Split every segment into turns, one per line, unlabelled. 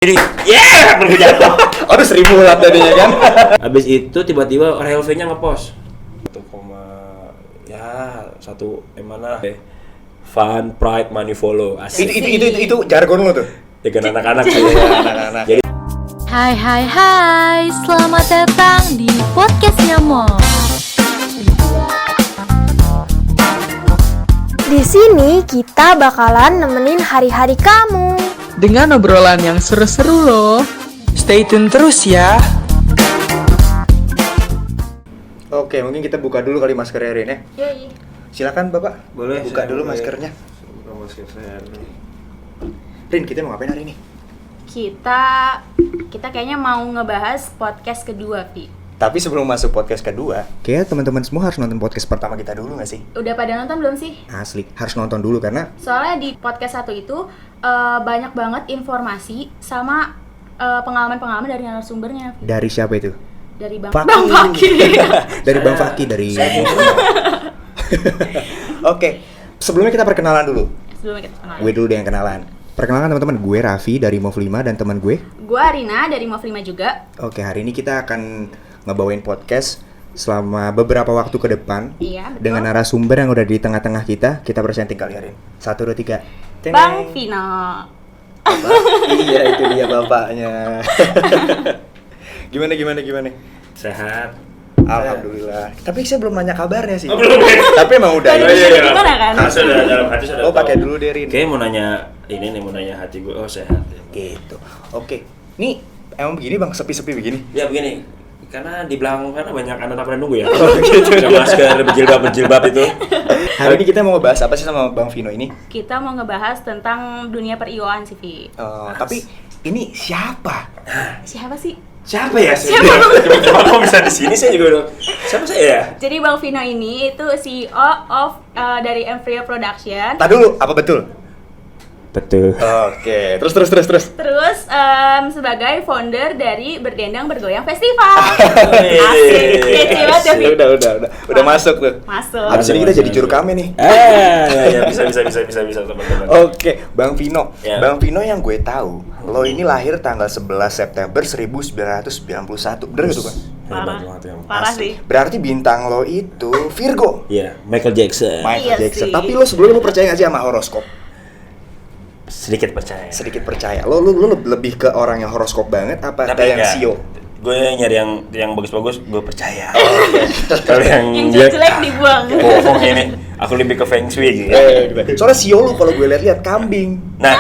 Jadi, baru jatuh.
Aduh 1000 ulat tadinya kan.
Habis itu tiba-tiba RLV-nya ngepost 1, mana fun, pride, money, follow. Asik.
Itu jargon lo tuh.
Ya kan anak-anak saya.
Anak-anak.
Jadi
Hai, selamat datang di podcastnya Mom.
Di sini kita bakalan nemenin hari-hari kamu.
Dengan obrolan yang seru-seru loh.
Stay tune terus ya.
Oke, mungkin kita buka dulu kali maskernya Rin ya.
Yoi.
Silakan Bapak.
boleh
Buka
saya
dulu
boleh.
maskernya.
Buka masker saya dulu.
Rin, kita mau ngapain hari ini?
Kita kayaknya mau ngebahas podcast kedua, Pi.
Tapi sebelum masuk podcast kedua, kayak teman-teman semua harus nonton podcast pertama kita dulu nggak sih?
Udah pada nonton belum sih?
Asli, harus nonton dulu karena
Soalnya di podcast satu itu banyak banget informasi sama pengalaman-pengalaman dari narasumbernya.
dari siapa itu?
Dari Bang
Fakih.
Bang Fakih.
Dari Bang Fakih dari. Oke, sebelumnya kita perkenalan dulu.
Sebelumnya kita kenal.
Gue dulu deh yang kenalan. Perkenalkan teman-teman, gue Raffi dari Mov 5 dan teman gue.
Gua Rina dari Mov 5 juga.
Oke, hari ini kita akan ngebawain podcast selama beberapa waktu ke depan.
Iya, betul.
Dengan narasumber yang udah di tengah-tengah kita presenting kali hari ini. 1, 2, 3. Teng.
Bang Vino.
Iya, itu dia bapaknya. Gimana?
Sehat.
Alhamdulillah. Tapi saya belum nanya kabarnya sih.
Oh, belum.
Tapi emang udah.
Tadi
ya.
gimana kan?
Sudah dalam hati sudah.
Oh, pakai
tahu.
dulu deh Rin.
Kayaknya mau nanya hati gue. Oh, sehat.
Gitu. Oke. Nih, emang begini Bang, sepi-sepi begini.
Ya begini, karena di belakang sana banyak anak-anak pada nunggu ya. Yang masker berjilbab itu.
Hari ini kita mau ngebahas apa sih sama Bang Vino ini?
Kita mau ngebahas tentang dunia per-IO-an sih, Pi.
Tapi ini siapa?
Siapa sih?
Siapa ya? Coba kok bisa di sini saya juga udah. Siapa saya ya?
Jadi Bang Vino ini itu CEO of dari Emfrio Production.
Tadi dulu, apa betul?
Betul.
Oke, terus.
Terus sebagai founder dari Berdendang Bergoyang Festival. Asik, kece banget ya, Pi.
Udah masuk tuh.
Masuk.
Abis ini kita jadi juru kami nih.
Ya bisa teman-teman.
Oke, Bang Vino.
Ya.
Bang Vino yang gue tahu, lo ini lahir tanggal 11 September 1991. Bener gak tuh, Bang?
Hebat banget ya.
Parah
Asli.
sih.
Berarti bintang lo itu Virgo.
Iya, Michael Jackson.
Iya
Jackson.
sih.
Tapi lo sebelumnya lo percaya gak sih sama horoskop?
Sedikit percaya.
Sedikit percaya. Lo lebih ke orang yang horoskop banget apa
Tapi
kayak yang
enggak.
sio?
Gue nyari yang bagus-bagus, gue percaya. Kalau yang
Yang jelek dibuang.
bohong ini, aku lebih ke feng shui gitu.
Soalnya sio lo kalau gue lihat kambing.
Nah,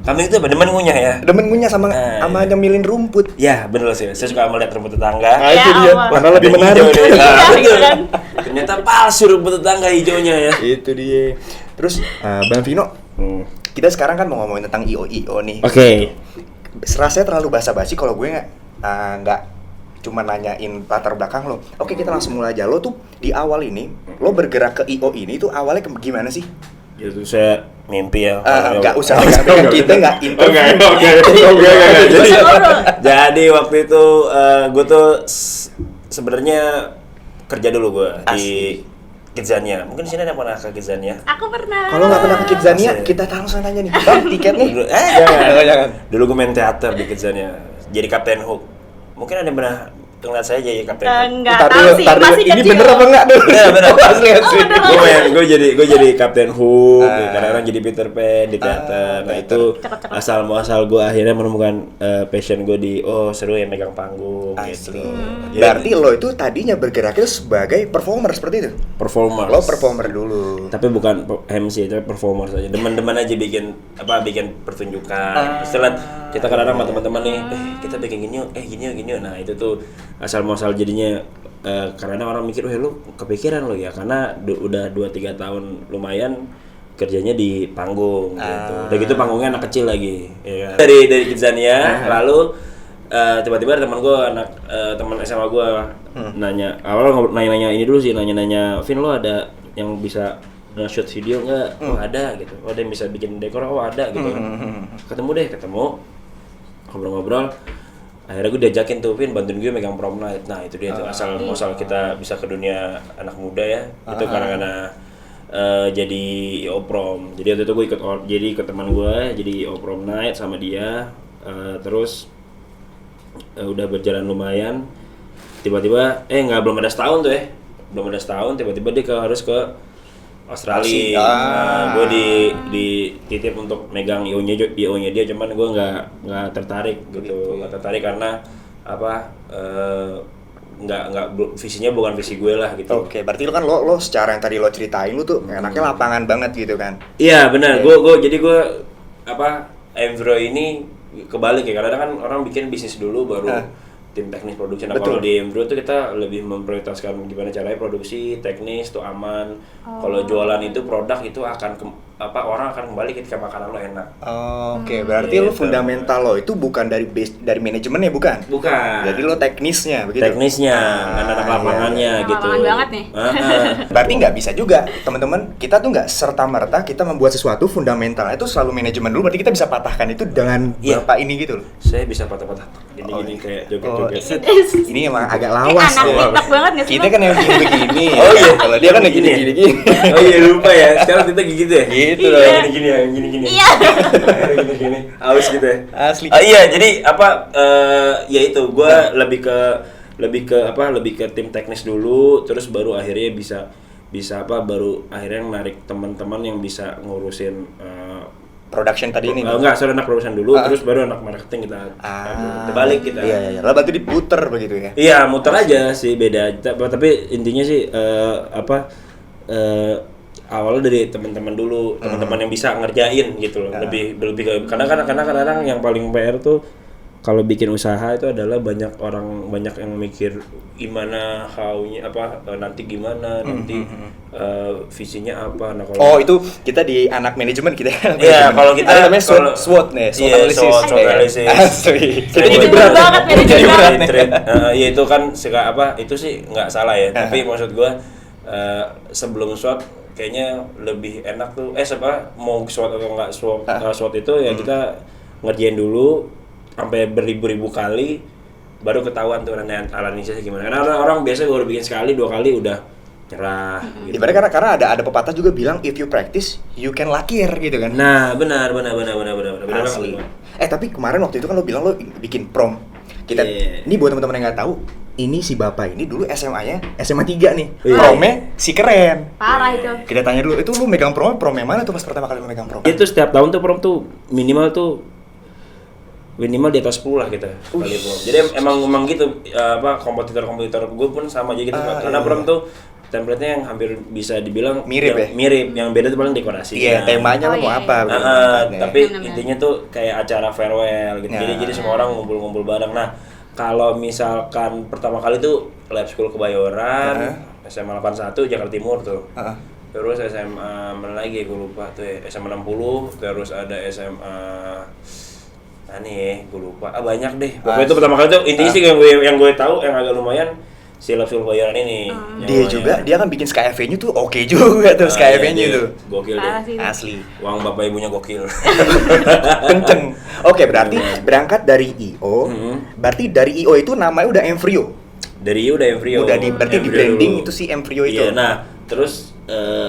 kambing itu apa? Demen ngunyah ya?
Demen ngunyah sama
Iya.
nyemilin rumput.
Ya, bener sih. Saya suka melihat rumput tetangga.
Nah,
Ya
itu dia.
ampun.
Mana lebih
Ada
menarik.
hijau deh. Nah,
Iya,
betul.
gitu kan.
Ternyata palsu rumput tetangga hijaunya ya.
Itu dia. Terus Bang Vino, kita sekarang kan mau ngomongin tentang IO nih.
Oke.
Rasanya terlalu basa-basi kalau gue nggak cuma nanyain latar belakang lo. Oke, kita langsung mulai aja. Lo tuh di awal ini, lo bergerak ke IO ini tuh awalnya gimana sih?
Itu saya mimpi ya.
Nggak usah kita nggak
Jadi waktu itu gue tuh sebenarnya kerja dulu gue di Kidzania. Mungkin di sini ada yang pernah ke Kidzania?
Aku pernah.
Kalau nggak pernah ke Kidzania,
Asik.
kita langsung tanya nih. Bang, tiket nih.
Dulu,
Jangan.
Dulu gue main teater di Kidzania. Jadi Kapten Hook. Mungkin ada yang pernah ngeliat saya jadi Kapten Hook.
Enggak
Ntar
tahu
dulu,
sih,
ntar dulu.
masih
Ini
kecil.
bener apa enggak dulu?
Iya, bener.
Asli.
Gue jadi Kapten Hook, kadang-kadang jadi Peter Pan di teater. Nah itu
Cakep.
asal muasal gue akhirnya menemukan passion gue di seru ya megang panggung gitu.
Asli.
Ya,
Berarti lo itu tadinya bergeraknya sebagai performer seperti itu?
performer.
Lo performer dulu.
Tapi bukan MC, tapi performer saja. Demen-demen aja bikin pertunjukan. Setelah kita kadang-kadang sama teman-teman nih, kita bikin gini yuk, gini yuk. Nah itu tuh asal muasal jadinya. Karena orang mikir, lu kepikiran lo ya, karena udah 2-3 tahun lumayan kerjanya di panggung gitu. Udah gitu panggungnya anak kecil lagi, ya kan? Dari Kidzania, lalu tiba-tiba teman gue teman SMA gue nanya, awalnya nanya ini dulu sih, nanya Vin, lo ada yang bisa nge-shoot video nggak? Oh ada gitu. Oh ada yang bisa bikin dekor? Oh ada gitu. Ketemu ngobrol-ngobrol. Akhirnya gue diajakin tuh, Vin, bantuin gue megang prom night. Nah itu dia tuh, asal muasal kita bisa ke dunia anak muda ya. Itu karena jadi IO prom. Jadi waktu itu gue ikut teman gue jadi IO prom night sama dia. Terus udah berjalan lumayan, tiba-tiba belum ada setahun tuh tiba-tiba dia harus ke Australia. Gue di titip untuk megang IO-nya dia, cuman gue nggak tertarik gitu, nggak tertarik karena apa? Nggak visinya bukan visi gue lah gitu.
Oke, berarti lu kan lo secara yang tadi lo ceritain lu tuh enaknya lapangan banget gitu kan.
Iya benar, gue Emvrio ini kebalik ya, karena kan orang bikin bisnis dulu baru tim teknis produksi. Nah kalau di Emvrio tuh kita lebih memprioritaskan gimana caranya produksi, teknis tuh aman. Kalau jualan itu produk itu akan orang akan kembali ketika makanan lo enak.
Oke, berarti lo fundamental lo itu bukan dari manajemennya, bukan?
Bukan.
Jadi lo teknisnya begitu.
Teknisnya, anak lapangannya gitu.
Lapangan banget nih.
Berarti nggak bisa juga teman-teman, kita tuh nggak serta-merta kita membuat sesuatu fundamentalnya itu selalu manajemen dulu, berarti kita bisa patahkan itu dengan beberapa ini gitu loh.
Saya bisa patah-patah gini kayak joget-joget.
Ini emang agak lawas
anak TikTok banget nggak sih?
kita kan yang begini.
Oh iya,
kalau dia kan yang
Gini ya?
gini.
Oh iya lupa ya, sekarang kita gitu ya?
Gitu
Iya.
dong.
Gini.
Iya.
Gini. Aus gitu ya?
Asli.
Iya, jadi ya itu, gue lebih ke tim teknis dulu, terus baru akhirnya baru akhirnya narik teman-teman yang bisa ngurusin
Production tadi ini.
anak production dulu, terus baru anak marketing kita terbalik kita.
Iya. Lalu berarti diputer begitu ya.
Iya, muter aja sih, beda. Tapi intinya sih awalnya dari teman-teman dulu, teman-teman yang bisa ngerjain gitu loh. Lebih ke karena kadang-kadang yang paling PR tuh kalau bikin usaha itu adalah banyak yang mikir gimana nanti gimana visinya apa. Nah kalau
Itu kita di anak manajemen kita.
Iya, kalau kita
ada namanya SWOT nih, SWOT analysis.
SWOT analysis.
Asli.
Jadi
Jadi berat
banget manajemen.
Ya itu kan itu sih nggak salah ya. Tapi maksud gua sebelum SWOT kayaknya lebih enak tuh mau SWOT atau nggak SWOT itu ya kita ngerjain dulu sampai beribu-ribu kali baru ketahuan tuh analisisnya gimana. Karena orang biasa baru bikin sekali 2 kali udah nyerah gitu.
Ibaratnya karena ada pepatah juga bilang if you practice you can lakir gitu kan.
Nah, benar.
Asli. Tapi kemarin waktu itu kan lo bilang lo bikin prom. Kita ini buat teman-teman yang nggak tahu, ini si bapak ini dulu SMA-nya SMA 3 nih. Promnya si keren.
Parah itu.
Kita tanya dulu, itu lu megang prom yang mana tuh pas pertama kali lu megang prom?
Itu setiap tahun tuh prom tuh minimal di atas 10 lah kita kali prom. Jadi emang gitu kompetitor gue pun sama aja gitu. Karena prom tuh template-nya yang hampir bisa dibilang
mirip.
Yang beda tuh paling dekorasinya.
Iya, temanya lo mau apa?
Tapi intinya tuh kayak acara farewell gitu. Jadi semua orang ngumpul-ngumpul bareng. Nah, kalau misalkan pertama kali tuh Lab School Kebayoran, SMA 81 Jakarta Timur tuh. Terus SMA mana lagi gue lupa tuh ya, SMA 60, terus ada SMA gue lupa. Banyak deh. Pokoknya itu pertama kali tuh intinya sih yang gue tahu yang agak lumayan si Lab School Kebayoran ini.
Dia kan bikin Sky Avenue tuh oke juga tuh Sky Avenue tuh.
Gokil deh.
Asli.
Uang bapak ibunya gokil.
Kenceng. Oke, berarti berangkat dari IO. Berarti dari IO itu namanya udah Emvrio.
Dari IO udah Emvrio.
Berarti di branding itu si Emvrio itu.
Iya, nah, terus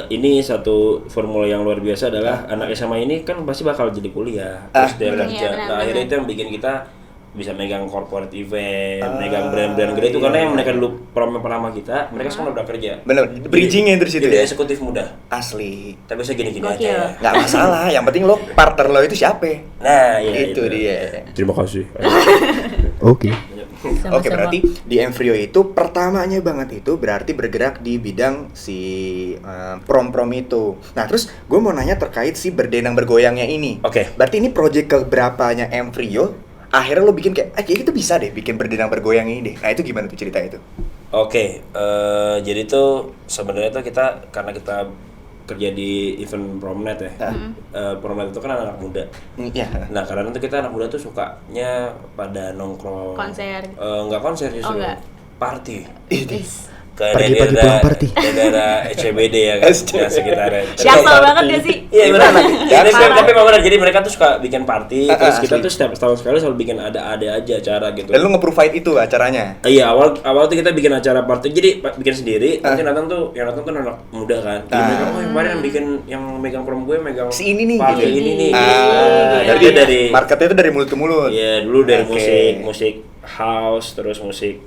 ini satu formula yang luar biasa adalah anak SMA ini kan pasti bakal jadi kuliah, terus dia kerja. Nah, akhirnya itu yang bikin kita bisa megang corporate event, megang brand-brand gede itu karena yang mereka dulu pertama kita, mereka sekarang udah kerja.
Bener, bridgingnya terus itu
jadi
ya?
Eksekutif muda.
Asli.
Tapi saya gini-gini aja.
Nggak masalah, yang penting lo partner lo itu siapa?
Nah, ya
itu dia.
Terima kasih.
Oke, berarti di Emvrio itu pertamanya banget itu berarti bergerak di bidang si prom-prom itu. Nah, terus gue mau nanya terkait si berdendang bergoyangnya ini.
Oke.
Berarti ini project keberapanya Emvrio? Akhirnya lo bikin kayak kita bisa deh bikin berdendang bergoyang ini deh. Nah, itu gimana tuh cerita itu?
Oke, jadi tuh sebenarnya tuh karena kita kerja di event Promnet ya. Promnet itu kan anak muda.
Iya.
Nah, karena itu kita anak muda tuh sukanya pada nongkrong.
Konser.
Enggak konser justru. Party. ke
Pagi-pagi pulang party.
daerah SCBD ya kan, ya sekitarnya.
Jaksel banget gak sih?
Iya benar. Jadi
Parah.
tapi memang benar, jadi mereka tuh suka bikin party, terus kita
asli.
tuh setiap tahun sekali selalu bikin ada aja acara gitu.
Dan lu nge-provide itu acaranya.
Iya, awal tuh kita bikin acara party, jadi bikin sendiri. Nanti yang nonton tuh anak muda kan. Jadi mereka yang kemarin yang megang prom gue megang
Si ini nih,
party
gitu.
ini nih.
Jadi
dari
marketnya itu dari mulut ke mulut.
Iya, dulu dari
Oke.
musik house, terus musik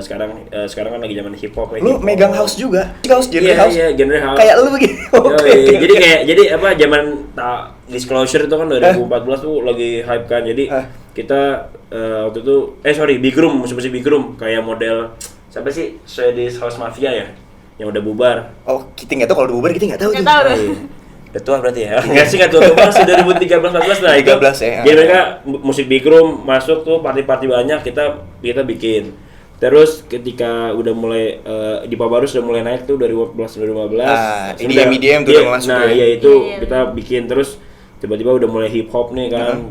sekarang kan lagi zaman hip hop ya.
Lu
hip-hop.
megang house juga? House, genre
Iya,
house?
iya, genre house.
Kayak lu begini?
Yoi, jadi apa zaman Disclosure itu kan 2014 tuh lagi hype kan. Jadi kita waktu itu Big Room, musik Big Room kayak model siapa sih? Swedish House Mafia ya yang udah bubar.
Oh, kita nggak tahu kalau bubar, kita nggak tahu
Nggak
tuh.
tahu tuh.
Iya. Udah tua berarti ya? Enggak sih, nggak tua masih 2013-14 lah itu.
13 ya.
Jadi mereka musik Big Room masuk tuh party-party banyak, kita bikin. Terus ketika udah mulai di Pabarus udah mulai naik tuh dari 2015.
EDM tuh udah masuk
Nah,
ya.
iya itu
Iya,
kita bikin terus tiba-tiba udah mulai hip hop nih kan.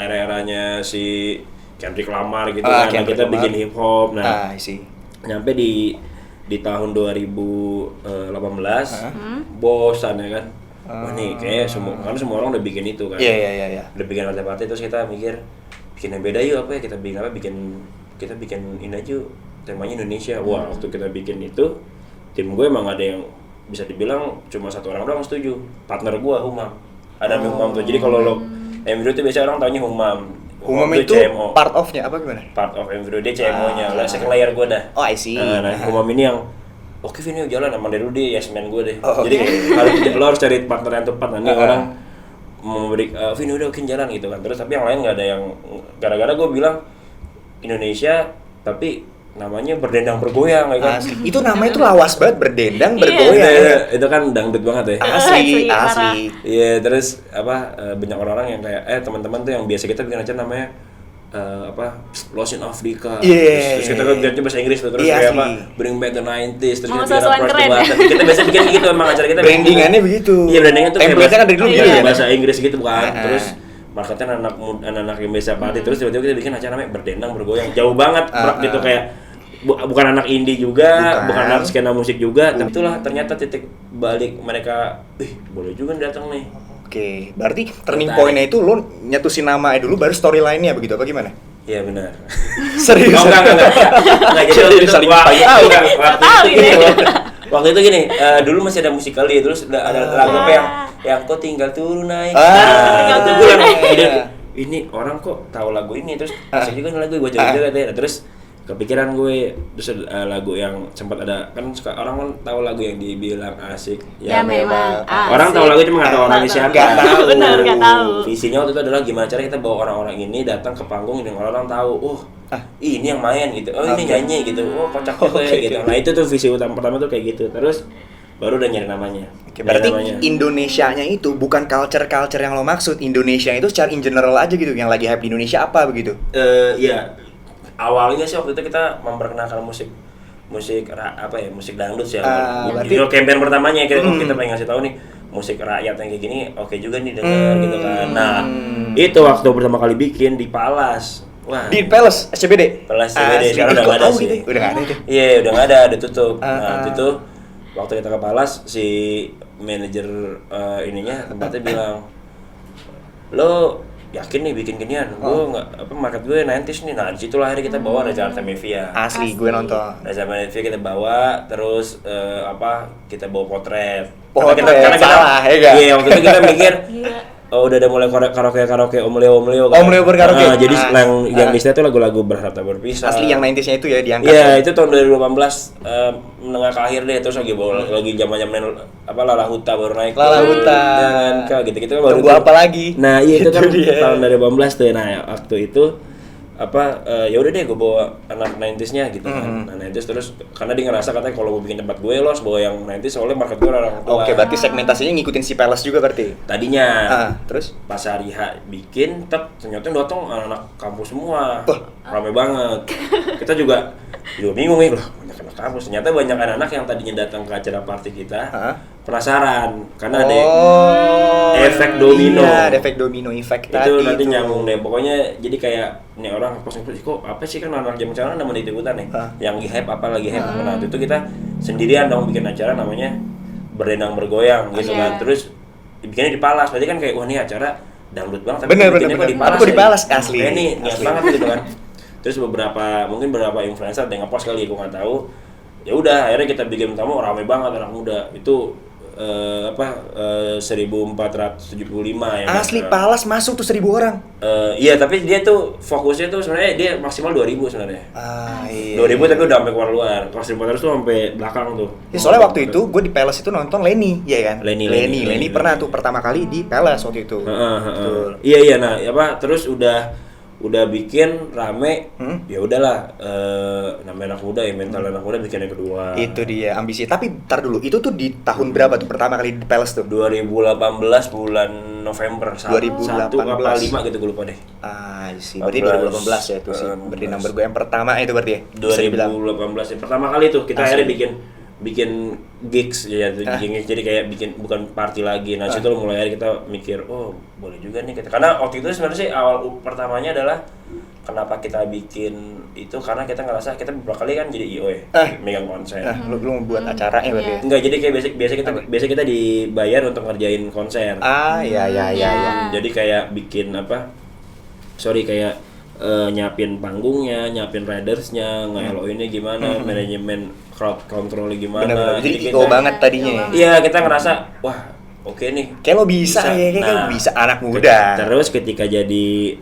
Era-eranya si Kendrick Lamar gitu kan. Nah,
Kendrick
kita
Lamar.
bikin hip hop. Nah,
I see.
nyampe di tahun 2018 bosan ya kan. Wah nih kayak semua orang udah bikin itu kan.
Iya.
Udah bikin party terus kita mikir bikin yang beda yuk, apa ya, kita bikin ini aja yuk, temanya Indonesia. Wah, waktu kita bikin itu tim gue emang ada yang bisa dibilang cuma satu orang doang setuju, partner gue Humam. Ada Humam tuh. Jadi kalau lo Emiro tuh biasa orang taunya Humam.
Humam
tuh
itu
CMO.
part of-nya apa gimana?
Part of Emiro, dia CMO-nya. Lah second layer gue dah.
Oh, I see.
Nah, Humam ini yang oke Vini jalan sama dari dulu dia yes man gue deh.
Oh,
Jadi kalau lo harus cari partner yang tepat. Nanti orang memberi Vini udah oke jalan gitu kan. Terus tapi yang lain nggak ada yang gara-gara gue bilang Indonesia tapi namanya berdendang bergoyang ya kan.
Asli. Itu namanya tuh lawas banget, berdendang,
Iya.
bergoyang.
Itu kan dangdut banget ya.
Asli.
Parah.
Iya, terus banyak orang-orang yang kayak teman-teman tuh yang biasa kita bikin acara namanya Lost in Africa.
Iya.
Terus kita kan ganti bahasa Inggris tuh terus
Iya,
kayak
asli.
Bring back the 90s terus
Oh,
kita bikin
sosokan
approach
keren ya?
debatan. Kita biasa bikin gitu emang acara kita.
Brandingannya begitu.
Iya, brandingnya tuh kayak
Template-nya kan dari dulu gitu ya.
bahasa Inggris gitu bukan.
Ah.
Terus marketnya anak-anak yang biasa party terus tiba-tiba kita bikin acara namanya berdendang bergoyang. Jauh banget gitu kayak bukan anak indie juga, bukan anak skena musik juga, tapi itulah ternyata titik balik mereka, boleh juga nih datang nih.
Oke, berarti turning point-nya itu lo nyetusin nama dulu baru storyline-nya begitu apa gimana?
Iya benar.
Serius?
Oh enggak. Enggak jadi waktu itu
Saling
wah,
tanya.
enggak,
Tahu ini.
Waktu itu gini, dulu masih ada musik kali, terus ada lagu apa yang kok tinggal turun naik.
Ah.
Itu gue yang ini orang kok tahu lagu ini terus asik juga nih lagu gue coba juga deh. Terus kepikiran gue terus lagu yang sempat ada kan suka orang kan tahu lagu yang dibilang asik
Ya memang
orang tahu lagu cuma nggak tahu orangnya siapa.
Nggak tahu.
Benar, nggak tahu.
Visinya waktu itu adalah gimana cara kita bawa orang-orang ini datang ke panggung dan orang tahu ini yang main gitu, ini nyanyi gitu, kocak juga ya gitu. Nah itu tuh visi utama pertama tuh kayak gitu. Terus baru udah nyari namanya.
Oke, berarti Indonesianya itu bukan culture yang lo maksud. Indonesia itu secara in general aja gitu, yang lagi hype di Indonesia apa begitu?
Iya. Awalnya sih waktu itu kita memperkenalkan musik dangdut sih.
Berarti
Judul campaign pertamanya kita pengen ngasih tahu nih musik rakyat yang kayak gini oke juga nih denger gitu kan. Nah, itu waktu pertama kali bikin di Palas. Wah.
Di Palace SCBD.
Palace SCBD sekarang udah nggak ada sih.
Gitu? Udah nggak ada itu.
Iya, udah nggak ada, udah tutup. Nah, itu waktu kita ke Palas si manajer tempatnya bilang, "Lo yakin nih bikin ginian? Gue nggak market gue 90s nih." Nah disitulah akhirnya kita bawa Reza Artamevia.
Asli, gue nonton.
Reza Artamevia kita bawa, terus kita bawa potret.
Potret,
Karena
salah, ya nggak?
Iya, waktu itu kita mikir udah ada mulai karaoke Om Leo kan.
Om Leo berkaraoke.
Jadi yang di situ tuh lagu-lagu berharta berpisah.
Asli yang 90s-nya itu ya diangkat.
Iya, itu tahun 2018 menengah ke akhir deh, terus lagi zaman-zaman Lala Huta baru naik.
Lala Huta.
Jangan gitu kan baru.
Tunggu apa lagi?
Nah, iya itu kan
Itu dia.
tahun 2018 tuh. Nah, waktu itu ya udah deh gue bawa anak 90s-nya gitu kan. Nah, 90s terus karena dia ngerasa katanya kalau mau bikin tempat gue lo harus bawa yang 90s soalnya market gue orang tua.
Oke, berarti segmentasinya ngikutin si Palace juga berarti.
Tadinya.
Terus
Pas hari H bikin, ternyata yang datang anak kampus semua. Rame banget. Kita juga bingung nih, loh banyak anak kampus. Ternyata banyak anak-anak yang tadinya datang ke acara party kita penasaran karena ada efek domino.
Iya, ada efek domino effect tadi.
Itu nanti nyambung deh. Pokoknya jadi kayak nih orang pas kok apa sih kan anak zaman sekarang namanya ikutan nih. Yang hype apa lagi hype. Nah, itu kita sendirian dong bikin acara namanya Berdendang Bergoyang gitu kan. Terus bikinnya di Palas. Berarti kan kayak wah ini acara dangdut banget tapi bikinnya kok di Palas.
Aku di Palas asli.
Ini niat banget gitu kan. Terus mungkin beberapa influencer ada yang nge-post kali gue nggak tahu. Ya udah akhirnya kita bikin tamu rame banget anak muda. Itu 1475 ya.
Asli Palas masuk tuh 1000 orang.
Iya, tapi dia tuh fokusnya tuh sebenarnya dia maksimal 2000 sebenarnya.
Iya.
2000 tapi udah sampai keluar. Kalau 1400 tuh sampai belakang tuh.
Ya, soalnya waktu itu gue di Palace itu nonton Lenny, ya kan?
Lenny
Pernah tuh pertama kali di Palace waktu itu. Betul.
Iya, nah terus udah bikin rame, ya udahlah, namanya anak muda ya, mental anak muda bikin yang kedua.
Itu dia ambisi. Tapi ntar dulu, itu tuh di tahun berapa tuh pertama kali di Palace tuh?
2018 bulan November
2018
apa 5 gitu gue lupa deh.
Sih. Berarti 2018 ya itu sih. Berdendang Bergoyang pertama itu berarti ya.
2018 ya pertama kali tuh kita akhirnya bikin gigs ya, jadi kayak bikin bukan party lagi. Nah situ mulai kita mikir boleh juga nih kita, karena waktu itu sebenarnya sih awal pertamanya adalah kenapa kita bikin itu karena kita ngerasa kita beberapa kali kan jadi IO ya, megang konser.
Lu mau buat acara ya berarti?
Enggak, jadi kayak biasa kita dibayar untuk ngerjain konser.
Iya.
Jadi kayak bikin nyiapin panggungnya, nyiapin ridersnya, nge-LO-nya gimana, manajemen crowd control gimana.
Bener-bener. Jadi IO banget tadinya.
Iya, kita ngerasa wah oke nih.
Kayak lo bisa. Bisa anak muda.
Terus ketika jadi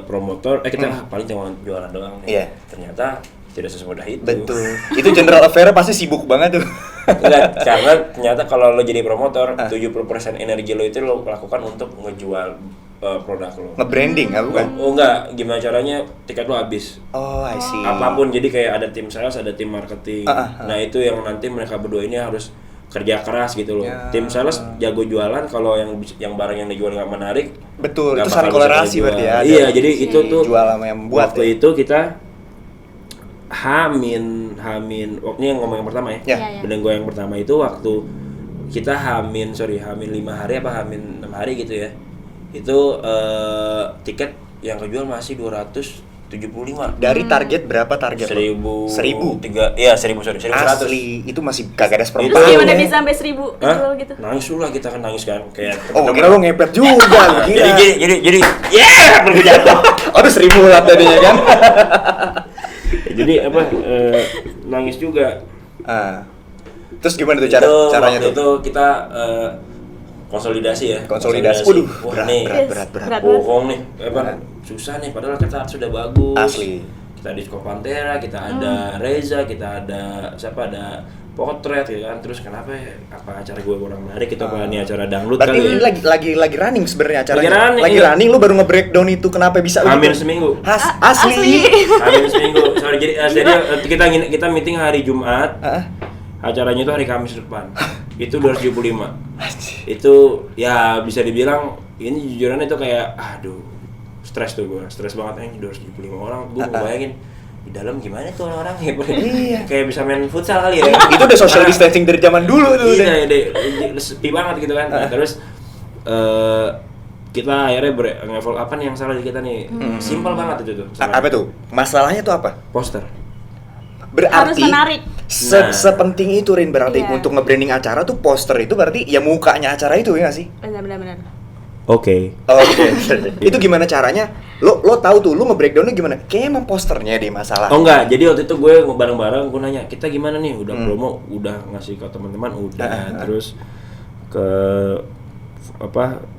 promotor, kita paling cuma jualan doang nih.
Iya.
Ternyata tidak semudah itu.
Betul. Itu general affair pasti sibuk banget tuh.
Enggak, karena ternyata kalau lo jadi promotor, 70% energi lo itu lo lakukan untuk ngejual produk lo.
Nge-branding apa bukan?
Oh enggak, gimana caranya tiket lo habis.
Oh, I see.
Apapun, jadi kayak ada tim sales, ada tim marketing. Nah, itu yang nanti mereka berdua ini harus kerja keras gitu loh. Tim sales jago jualan, kalau yang barang yang dijual nggak menarik.
Betul, itu saling kolerasi berarti ya.
Iya, jadi itu tuh
jual sama yang buat.
Waktu itu kita Hamin waktu yang ngomong yang pertama ya. Berdendang Bergoyang pertama itu waktu kita Hamin 5 hari apa Hamin 6 hari gitu ya. Itu tiket yang kejual masih 275.
Dari target berapa target?
1000. 1100.
Asli, itu masih kagak ada
Terus
seperempat.
gimana bisa sampai 1000 dijual gitu?
Nangis dulu lah, kita kan nangis kan kayak.
Kira lo ngepet juga.
Jadi berjatuh.
Aduh 1000 lah tadinya kan.
Jadi nangis juga.
Terus gimana tuh caranya tuh?
Itu kita konsolidasi ya.
Waduh, berat.
Bohong nih, susah nih. Padahal kita sudah bagus.
Asli.
Kita di Disco Pantera, kita ada Reza, kita ada ada Potret gitu kan. Terus kenapa apa acara gue kurang menarik? Itu apa ini acara dangdut
berarti
kali?
Berarti lagi running sebenarnya acaranya.
Lagi
running, lu baru nge-breakdown itu kenapa bisa
Hampir
gitu?
seminggu.
Asli.
Hampir seminggu. Sorry, jadi kita meeting hari Jumat. Acaranya itu hari Kamis depan. Itu 275. Itu ya bisa dibilang ini jujurannya itu kayak stres tuh gue. Stres banget 275 orang. Gue bayangin di dalam gimana tuh orang-orang ya. Kayak bisa main futsal kali ya.
Itu udah social distancing dari zaman dulu tuh.
Iya, sepi banget gitu kan. Nah, terus kita akhirnya nge-evolve apa nih yang salah di kita nih. Simpel banget itu tuh.
Apa tuh? Masalahnya tuh apa?
Poster.
Berarti
harus menarik.
Sepenting itu Rin berarti untuk nge-branding acara tuh poster itu berarti ya mukanya acara itu ya nggak sih?
Benar.
Oke.
Itu gimana caranya? Lo tahu tuh, lo nge-breakdownnya gimana? Kayaknya emang posternya deh masalah.
Oh enggak, jadi waktu itu gue bareng-bareng gue nanya, kita gimana nih? Udah promo, udah ngasih ke teman-teman, udah. Terus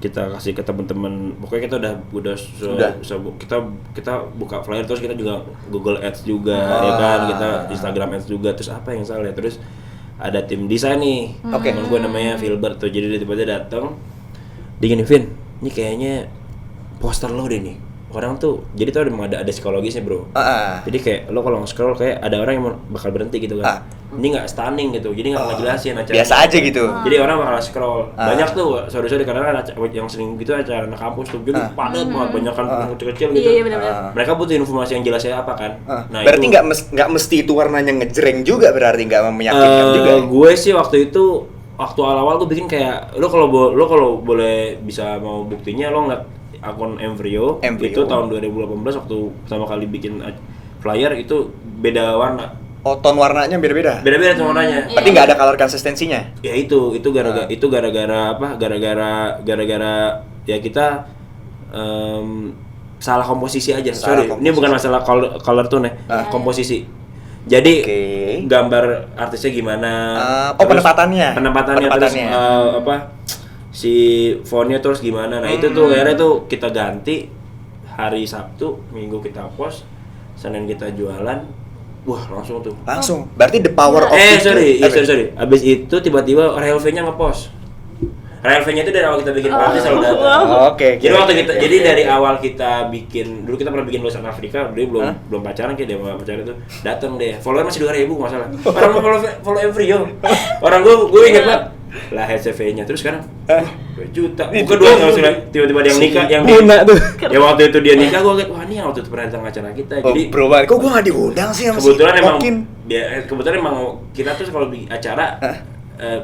kita kasih ke teman-teman. Pokoknya kita udah kita buka flyer, terus kita juga Google Ads juga ya kan, kita Instagram Ads juga. Terus apa yang salah? Terus ada tim desain nih. Temen gue namanya Filbert tuh. Jadi dia tiba-tiba datang. Dia gini, Vin, ini kayaknya poster lo deh nih. orang tuh jadi tuh ada psikologisnya bro. Jadi kayak lo kalau scroll kayak ada orang yang bakal berhenti gitu kan. Ini nggak stunning gitu, jadi nggak ngejelasin acara.
Biasa aja gitu.
Jadi orang bakal scroll. Banyak tuh sorry karena kan yang sering gitu acara anak kampus tuh, jadi padat banget, banyak kan kecil-kecil gitu.
Iya benar-benar.
Mereka butuh informasi yang jelasnya apa kan. Nah,
berarti nggak mesti itu warnanya ngejreng juga, berarti nggak meyakinkan juga.
Gue sih waktu awal-awal gue bikin kayak lo kalau boleh bisa mau buktinya lo ngeliat akun Embryo itu tahun 2018 waktu pertama kali bikin flyer itu beda warna.
Oh, ton warnanya beda-beda.
Beda-beda ton warnanya.
Berarti nggak ada color konsistensinya.
Ya itu gara-gara apa? Gara-gara ya kita salah komposisi aja. Ini bukan masalah color tone ya. Komposisi. Jadi gambar artisnya gimana?
Penempatannya
terus si fontnya terus gimana? Nah itu tuh akhirnya tuh kita ganti hari Sabtu, Minggu kita post, Senin kita jualan. Wah langsung. Berarti the power of sorry. Abis itu tiba-tiba RLV-nya ngepost. RLV-nya itu dari awal kita bikin party selalu datang. Jadi dari awal kita bikin, dulu kita pernah bikin lukisan Afrika, dulu belum pacaran kayak dia mau pacaran itu datang deh. Follower masih 2.000 nggak salah. Orang mau follow Embryo. Orang gue ingat banget. Lah HCV-nya terus sekarang 2 juta. Bukan 2 langsung tiba-tiba dia yang nikah yang
tuh.
Ya waktu itu dia nikah gue lihat wah ini yang waktu itu pernah datang acara kita. Jadi
bro, kok gue nggak diundang sih sama
kebetulan emang kita tuh kalau bikin acara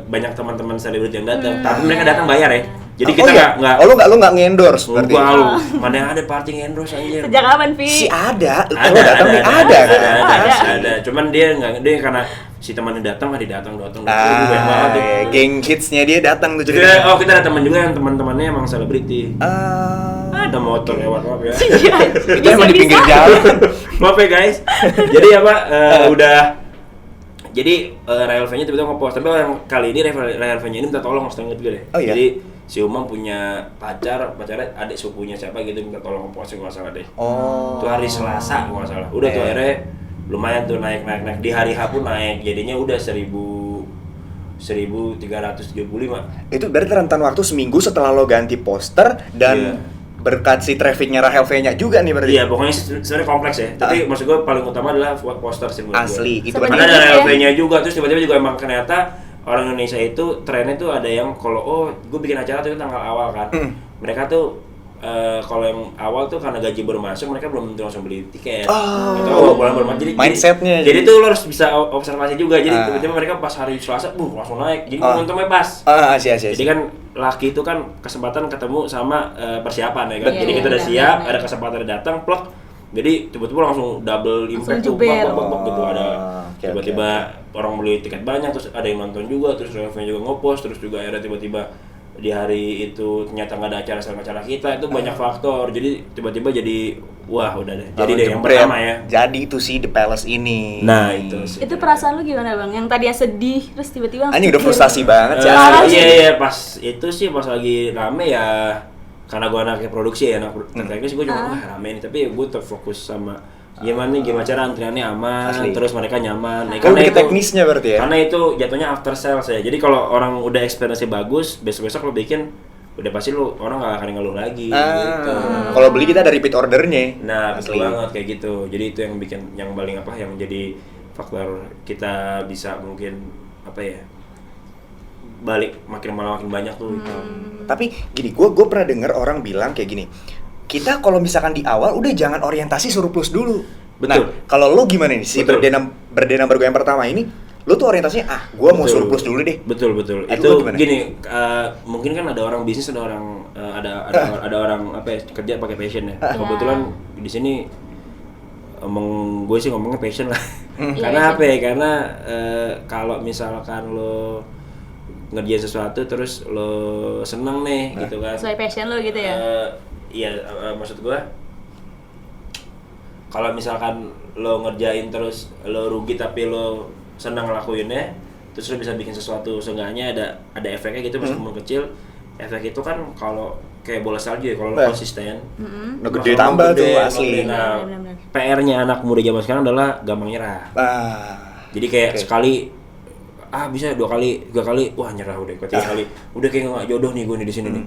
banyak teman-teman selebriti yang datang, tapi mereka datang bayar ya. Jadi kita nggak.
Lu nggak nge-endorse berarti.
Mana yang ada party nge-endorse anjir.
Sejak kapan, Vi?
Si ada.
Ada. Cuman dia karena si temannya datang banyak banget.
Geng hitsnya dia datang tuh jadi.
Kita ada teman juga yang teman-temannya emang selebriti. Ada motor lewat maaf ya.
Itu emang di pinggir jalan.
Maaf ya guys. Jadi udah. Jadi RLV-nya tiba-tiba ngepost, tapi yang kali ini RLV-nya ini minta tolong setengah juga deh. Jadi si Umang punya pacarnya adik sepupunya siapa gitu minta tolong ngepost nggak salah deh. Itu hari Selasa nggak salah. Udah tuh akhirnya lumayan tuh naik. Di hari H pun naik, jadinya udah 1.375.
Itu berarti rentan waktu seminggu setelah lo ganti poster dan berkat si trafficnya Rahel V-nya juga nih berarti.
Iya, pokoknya sebenarnya kompleks ya. Tapi maksud gue paling utama adalah poster sih menurut
asli
gue.
Itu
karena ada Rahel V-nya juga, terus tiba-tiba juga emang ternyata orang Indonesia itu trennya tuh ada yang kalau gue bikin acara tuh tanggal awal kan. Mereka tuh kalau yang awal tuh karena gaji baru masuk mereka belum tentu langsung beli tiket. Bulan jadi
mindsetnya.
Jadi tuh lo harus bisa observasi juga. Jadi tiba-tiba mereka pas hari Selasa, langsung naik. Jadi momentumnya pas. Jadi kan laki itu kan kesempatan ketemu sama persiapan ya kan. Jadi kita udah siap, ada kesempatan datang, plok. Jadi tiba-tiba langsung double impact tuh, gitu ada. Tiba-tiba orang beli tiket banyak, terus ada yang nonton juga, terus revenue juga ngepost, terus juga akhirnya tiba-tiba di hari itu ternyata nggak ada acara sama acara kita, itu banyak faktor. Jadi tiba-tiba jadi wah udah deh. Jadi deh yang pertama ya.
Jadi itu sih The Palace ini.
Nah itu sih.
Itu perasaan lu gimana bang? Yang tadinya sedih terus tiba-tiba
ini udah frustasi banget sih.
Iya pas itu sih pas lagi rame ya. Karena gue anaknya produksi ya, anak teknis gue cuma rame nih. Tapi gue terfokus sama gimana cara antriannya aman, terus mereka nyaman.
Kalau bikin teknisnya berarti ya?
Karena itu jatuhnya after sales ya. Jadi kalau orang udah experience-nya bagus, besok-besok lo bikin, udah pasti lo orang nggak akan ngeluh lagi. Gitu.
Kalau beli kita ada repeat ordernya.
Nah betul banget kayak gitu. Jadi itu yang bikin yang paling yang jadi faktor kita bisa mungkin balik makin banyak tuh.
Tapi gini, gue pernah dengar orang bilang kayak gini. Kita kalau misalkan di awal udah jangan orientasi surplus dulu.
Betul.
Nah, kalau lo gimana nih si berdena bergoyang pertama ini, lo tuh orientasinya gue mau surplus dulu deh.
Betul. Itu gini, mungkin kan ada orang bisnis, ada orang ada orang kerja pakai passion ya. Kebetulan di sini gue sih ngomongnya passion lah. Karena Karena kalau misalkan lo ngerjain sesuatu terus lo seneng nih gitu kan.
Sesuai passion lo gitu ya.
Iya, maksud gue kalau misalkan lo ngerjain terus lo rugi tapi lo senang ngelakuinnya, terus lo bisa bikin sesuatu seenggaknya ada efeknya gitu meskipun kecil. Efek itu kan kalau kayak bola salju ya, kalau lo konsisten
gede tambah tuh asli.
Nah, PR-nya anak muda zaman sekarang adalah gampang nyerah. Jadi kayak sekali bisa 2 kali, 3 kali, wah nyerah udah, 3 kali udah kayak nggak jodoh nih gue nih di sini nih.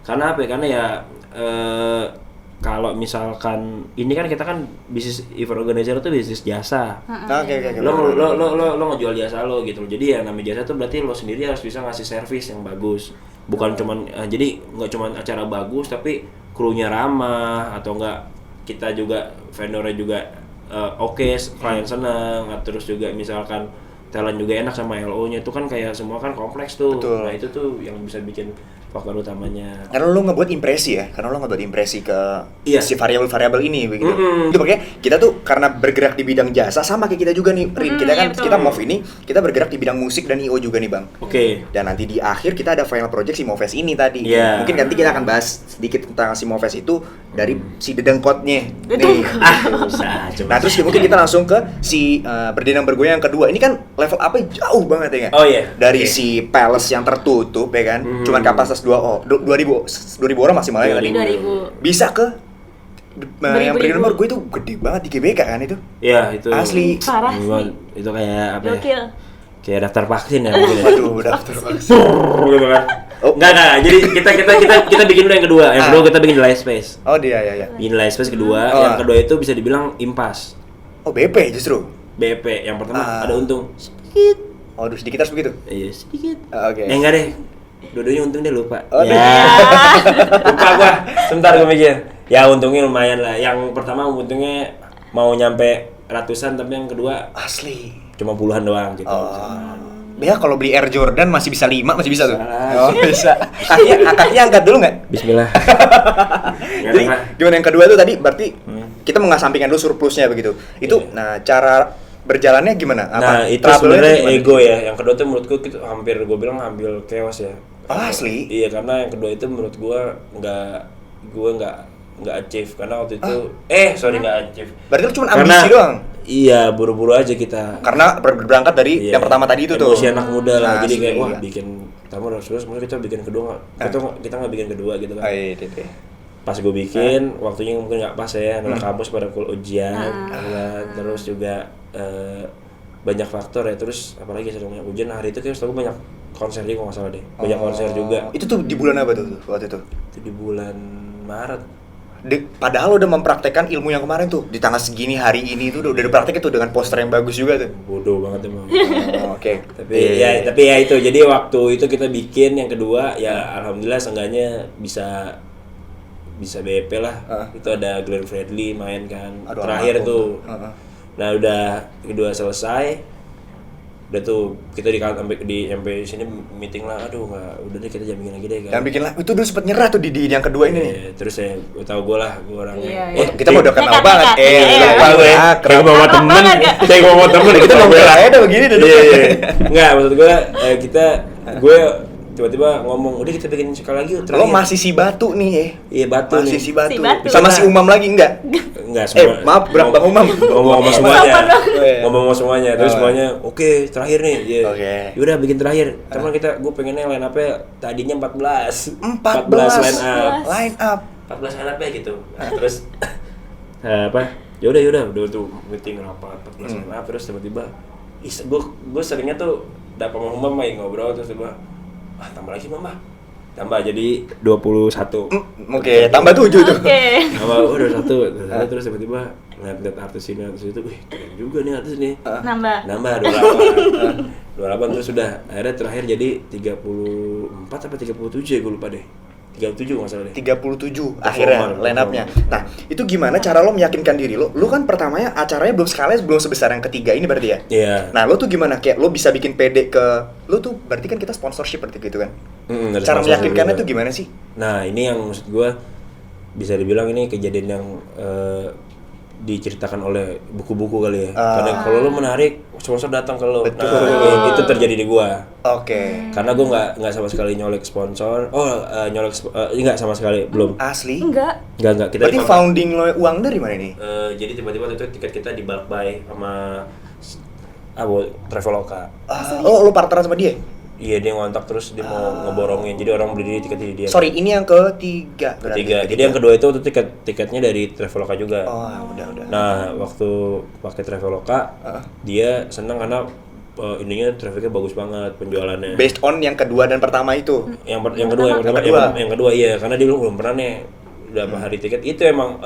Karena Karena ya kalau misalkan ini kan kita kan bisnis event organizer tuh bisnis jasa.
Oke.
Lo ngejual jasa lo gitu. Jadi ya namanya jasa tuh berarti lo sendiri harus bisa ngasih servis yang bagus. Bukan cuman jadi nggak cuman acara bagus tapi krunya ramah atau enggak kita juga vendornya juga oke, klien senang, terus juga misalkan talent juga enak sama LO-nya itu kan kayak semua kan kompleks tuh.
Betul.
Nah itu tuh yang bisa bikin faktor utamanya.
Karena lo ngebuat impresi ya, karena lo ngebuat impresi ke
Iya.
si variabel-variabel ini begitu. Itu makanya kita tuh karena bergerak di bidang jasa sama kayak kita juga nih, Rin. Kita kan
iya, betul.
kita MOV ini kita bergerak di bidang musik dan IO juga nih, Bang.
Oke.
Dan nanti di akhir kita ada final project si Moves ini tadi.
Iya.
Mungkin nanti kita akan bahas sedikit tentang si Moves itu dari si dedengkotnya. Nih.
Bisa, coba.
Nah, terus mungkin kita langsung ke si berdendang bergoyang yang kedua. Ini kan level up-nya jauh banget ya.
Oh, iya.
Dari
Oke.
si palace yang tertutup ya kan. Cuman kapasitas 2000 orang maksimal ya tadi.
2000.
Bisa ke yang berdendang
Beribu-ribu.
bergoyang itu gede banget di GBK kan itu.
Iya itu.
Asli.
Parah
Gimana?
sih.
Itu kayak apa ya?
Gokil.
Kayak daftar vaksin ya mungkin. Ya.
Aduh, udah terus.
Gitu kan.
Oh.
Enggak. Jadi kita bikin dulu yang kedua. Yang kedua kita bikin live space.
Oh, dia ya.
Bikin live space kedua.
Oh.
Yang kedua itu bisa dibilang impas.
Oh, BP justru.
BP. Yang pertama ada untung.
Oh, aduh, sedikit harus begitu.
Iya sedikit.
Oke.
Enggak deh. Dua-duanya untung deh lupa.
Oh,
ya. Lupa gua. Sebentar gua mikir. Ya untungnya lumayan lah. Yang pertama untungnya mau nyampe ratusan tapi yang kedua
Asli.
cuma puluhan doang gitu.
Ya kalau beli Air Jordan masih bisa 5, masih bisa tuh.
Salah.
Oh, bisa. Kakaknya angkat dulu nggak?
Bismillah.
Jadi gimana yang kedua tuh tadi berarti kita mengasampingkan dulu surplusnya begitu. Itu nah cara berjalannya gimana?
Nah itu
trouble-nya
sebenarnya
gimana?
ego ya. Yang kedua tuh menurutku itu hampir gue bilang hampir chaos ya.
Oh, asli?
Iya karena yang kedua itu menurut gue nggak achieve karena waktu itu nggak achieve.
Berarti lu cuma
Karena
ambisi doang.
iya buru-buru aja kita.
Karena berangkat dari
Iya,
yang pertama tadi itu tuh.
emosi anak muda lah. Jadi kayak
Asli,
wah
iya.
bikin pertama terus kemudian kita bikin kedua kita nggak bikin kedua gitu kan.
Iya.
Pas gue bikin waktunya mungkin nggak pas ya anak kampus pada full ujian terus juga banyak faktor ya terus apalagi sedang banyak ujian hari itu kayak setahu gue banyak konser dia kalau nggak salah deh banyak konser juga
Itu tuh di bulan apa tuh waktu itu?
itu di bulan Maret.
Padahal lo udah mempraktekkan ilmu yang kemarin tuh di tanggal segini hari ini tuh udah dipraktekin tuh dengan poster yang bagus juga tuh.
Bodoh banget emang.
Oh, Oke.
tapi ya itu jadi waktu itu kita bikin yang kedua ya alhamdulillah seenggaknya bisa BP lah. Itu ada Glenn Fredly main kan.
Aduh,
terakhir
almarhum
tuh.
tuh.
Nah udah kedua selesai. Udah tuh kita sampai sini meeting lah. Aduh nggak udah deh kita jangan bikin lagi deh kan.
Dan bikin lah itu dulu sempet nyerah tuh di yang kedua ini nih.
Iya, terus saya tahu gue lah gue orangnya.
Iya.
Kita mau udah kenal
Dekat,
banget.
dekat.
Lupa gue.
Kayak bawa temen, kayak bawa temen kita
Kita
ngobrol
ngobrol aja udah begini duduk.
Iya. Enggak, maksud gue tiba-tiba ngomong, udah kita bikin sekali lagi yuk,
Lo
terakhir.
masih si Batu nih ya?
Iya Batu
Masih
nih.
si Batu.
Si Batu.
Sama si Umam lagi enggak?
Enggak semua.
maaf, Bang Umam.
Ngomong semuanya.
iya.
Ngomong semuanya, terus
Oh.
semuanya oke, terakhir nih. Iya.
Oke.
Yaudah bikin terakhir. Cuman gue pengennya line up-nya tadinya 14.
14
line up.
Line up.
14 line up-nya gitu. Nah, terus yaudah tuh meeting rapat 14 line up terus tiba-tiba gue seringnya tuh dapat ngomong main ngobrol terus tiba tambah lagi mama tambah jadi 21
Oke, tambah 7 tuh.
Oke.
tambah terus tiba-tiba ngeliat artis ini artis itu keren juga nih artis nih
Nambah.
28 terus sudah akhirnya terakhir jadi 34 apa 37 ya gue lupa deh 37 nggak salah deh
37 akhirnya line up-nya. Nah, itu gimana cara lo meyakinkan diri lo? Lo kan pertamanya acaranya belum sebesar yang ketiga ini berarti ya?
iya.
Nah, lo tuh gimana? Kayak lo bisa bikin PD ke lo tuh berarti kan kita sponsorship berarti gitu kan?
Ada
Cara
sponsor
meyakinkannya
juga.
tuh gimana sih?
Nah ini yang maksud gue bisa dibilang ini kejadian yang diceritakan oleh buku-buku kali ya. Karena kalau lo menarik sponsor datang ke lo.
Betul.
Nah, itu terjadi di gue.
Oke.
Karena gue nggak sama sekali nyolek sponsor. Nggak sama sekali belum.
Asli?
Enggak.
Nggak kita.
Berarti founding lo uang dari mana nih?
Jadi tiba-tiba itu tiket kita di bulk buy sama Traveloka.
Oh, lo partneran sama dia?
Iya dia ngontak terus dia mau ngeborongin. Jadi orang beli tiket di dia.
Sorry, ini yang ketiga. berarti.
Ketiga. Jadi yang kedua itu tiketnya dari Traveloka juga.
Oh, udah.
Nah, waktu pakai Traveloka, dia senang karena ininya trafficnya bagus banget penjualannya.
Based on yang kedua dan pertama itu.
Yang kedua iya, karena dia belum pernah nih berapa hari tiket itu emang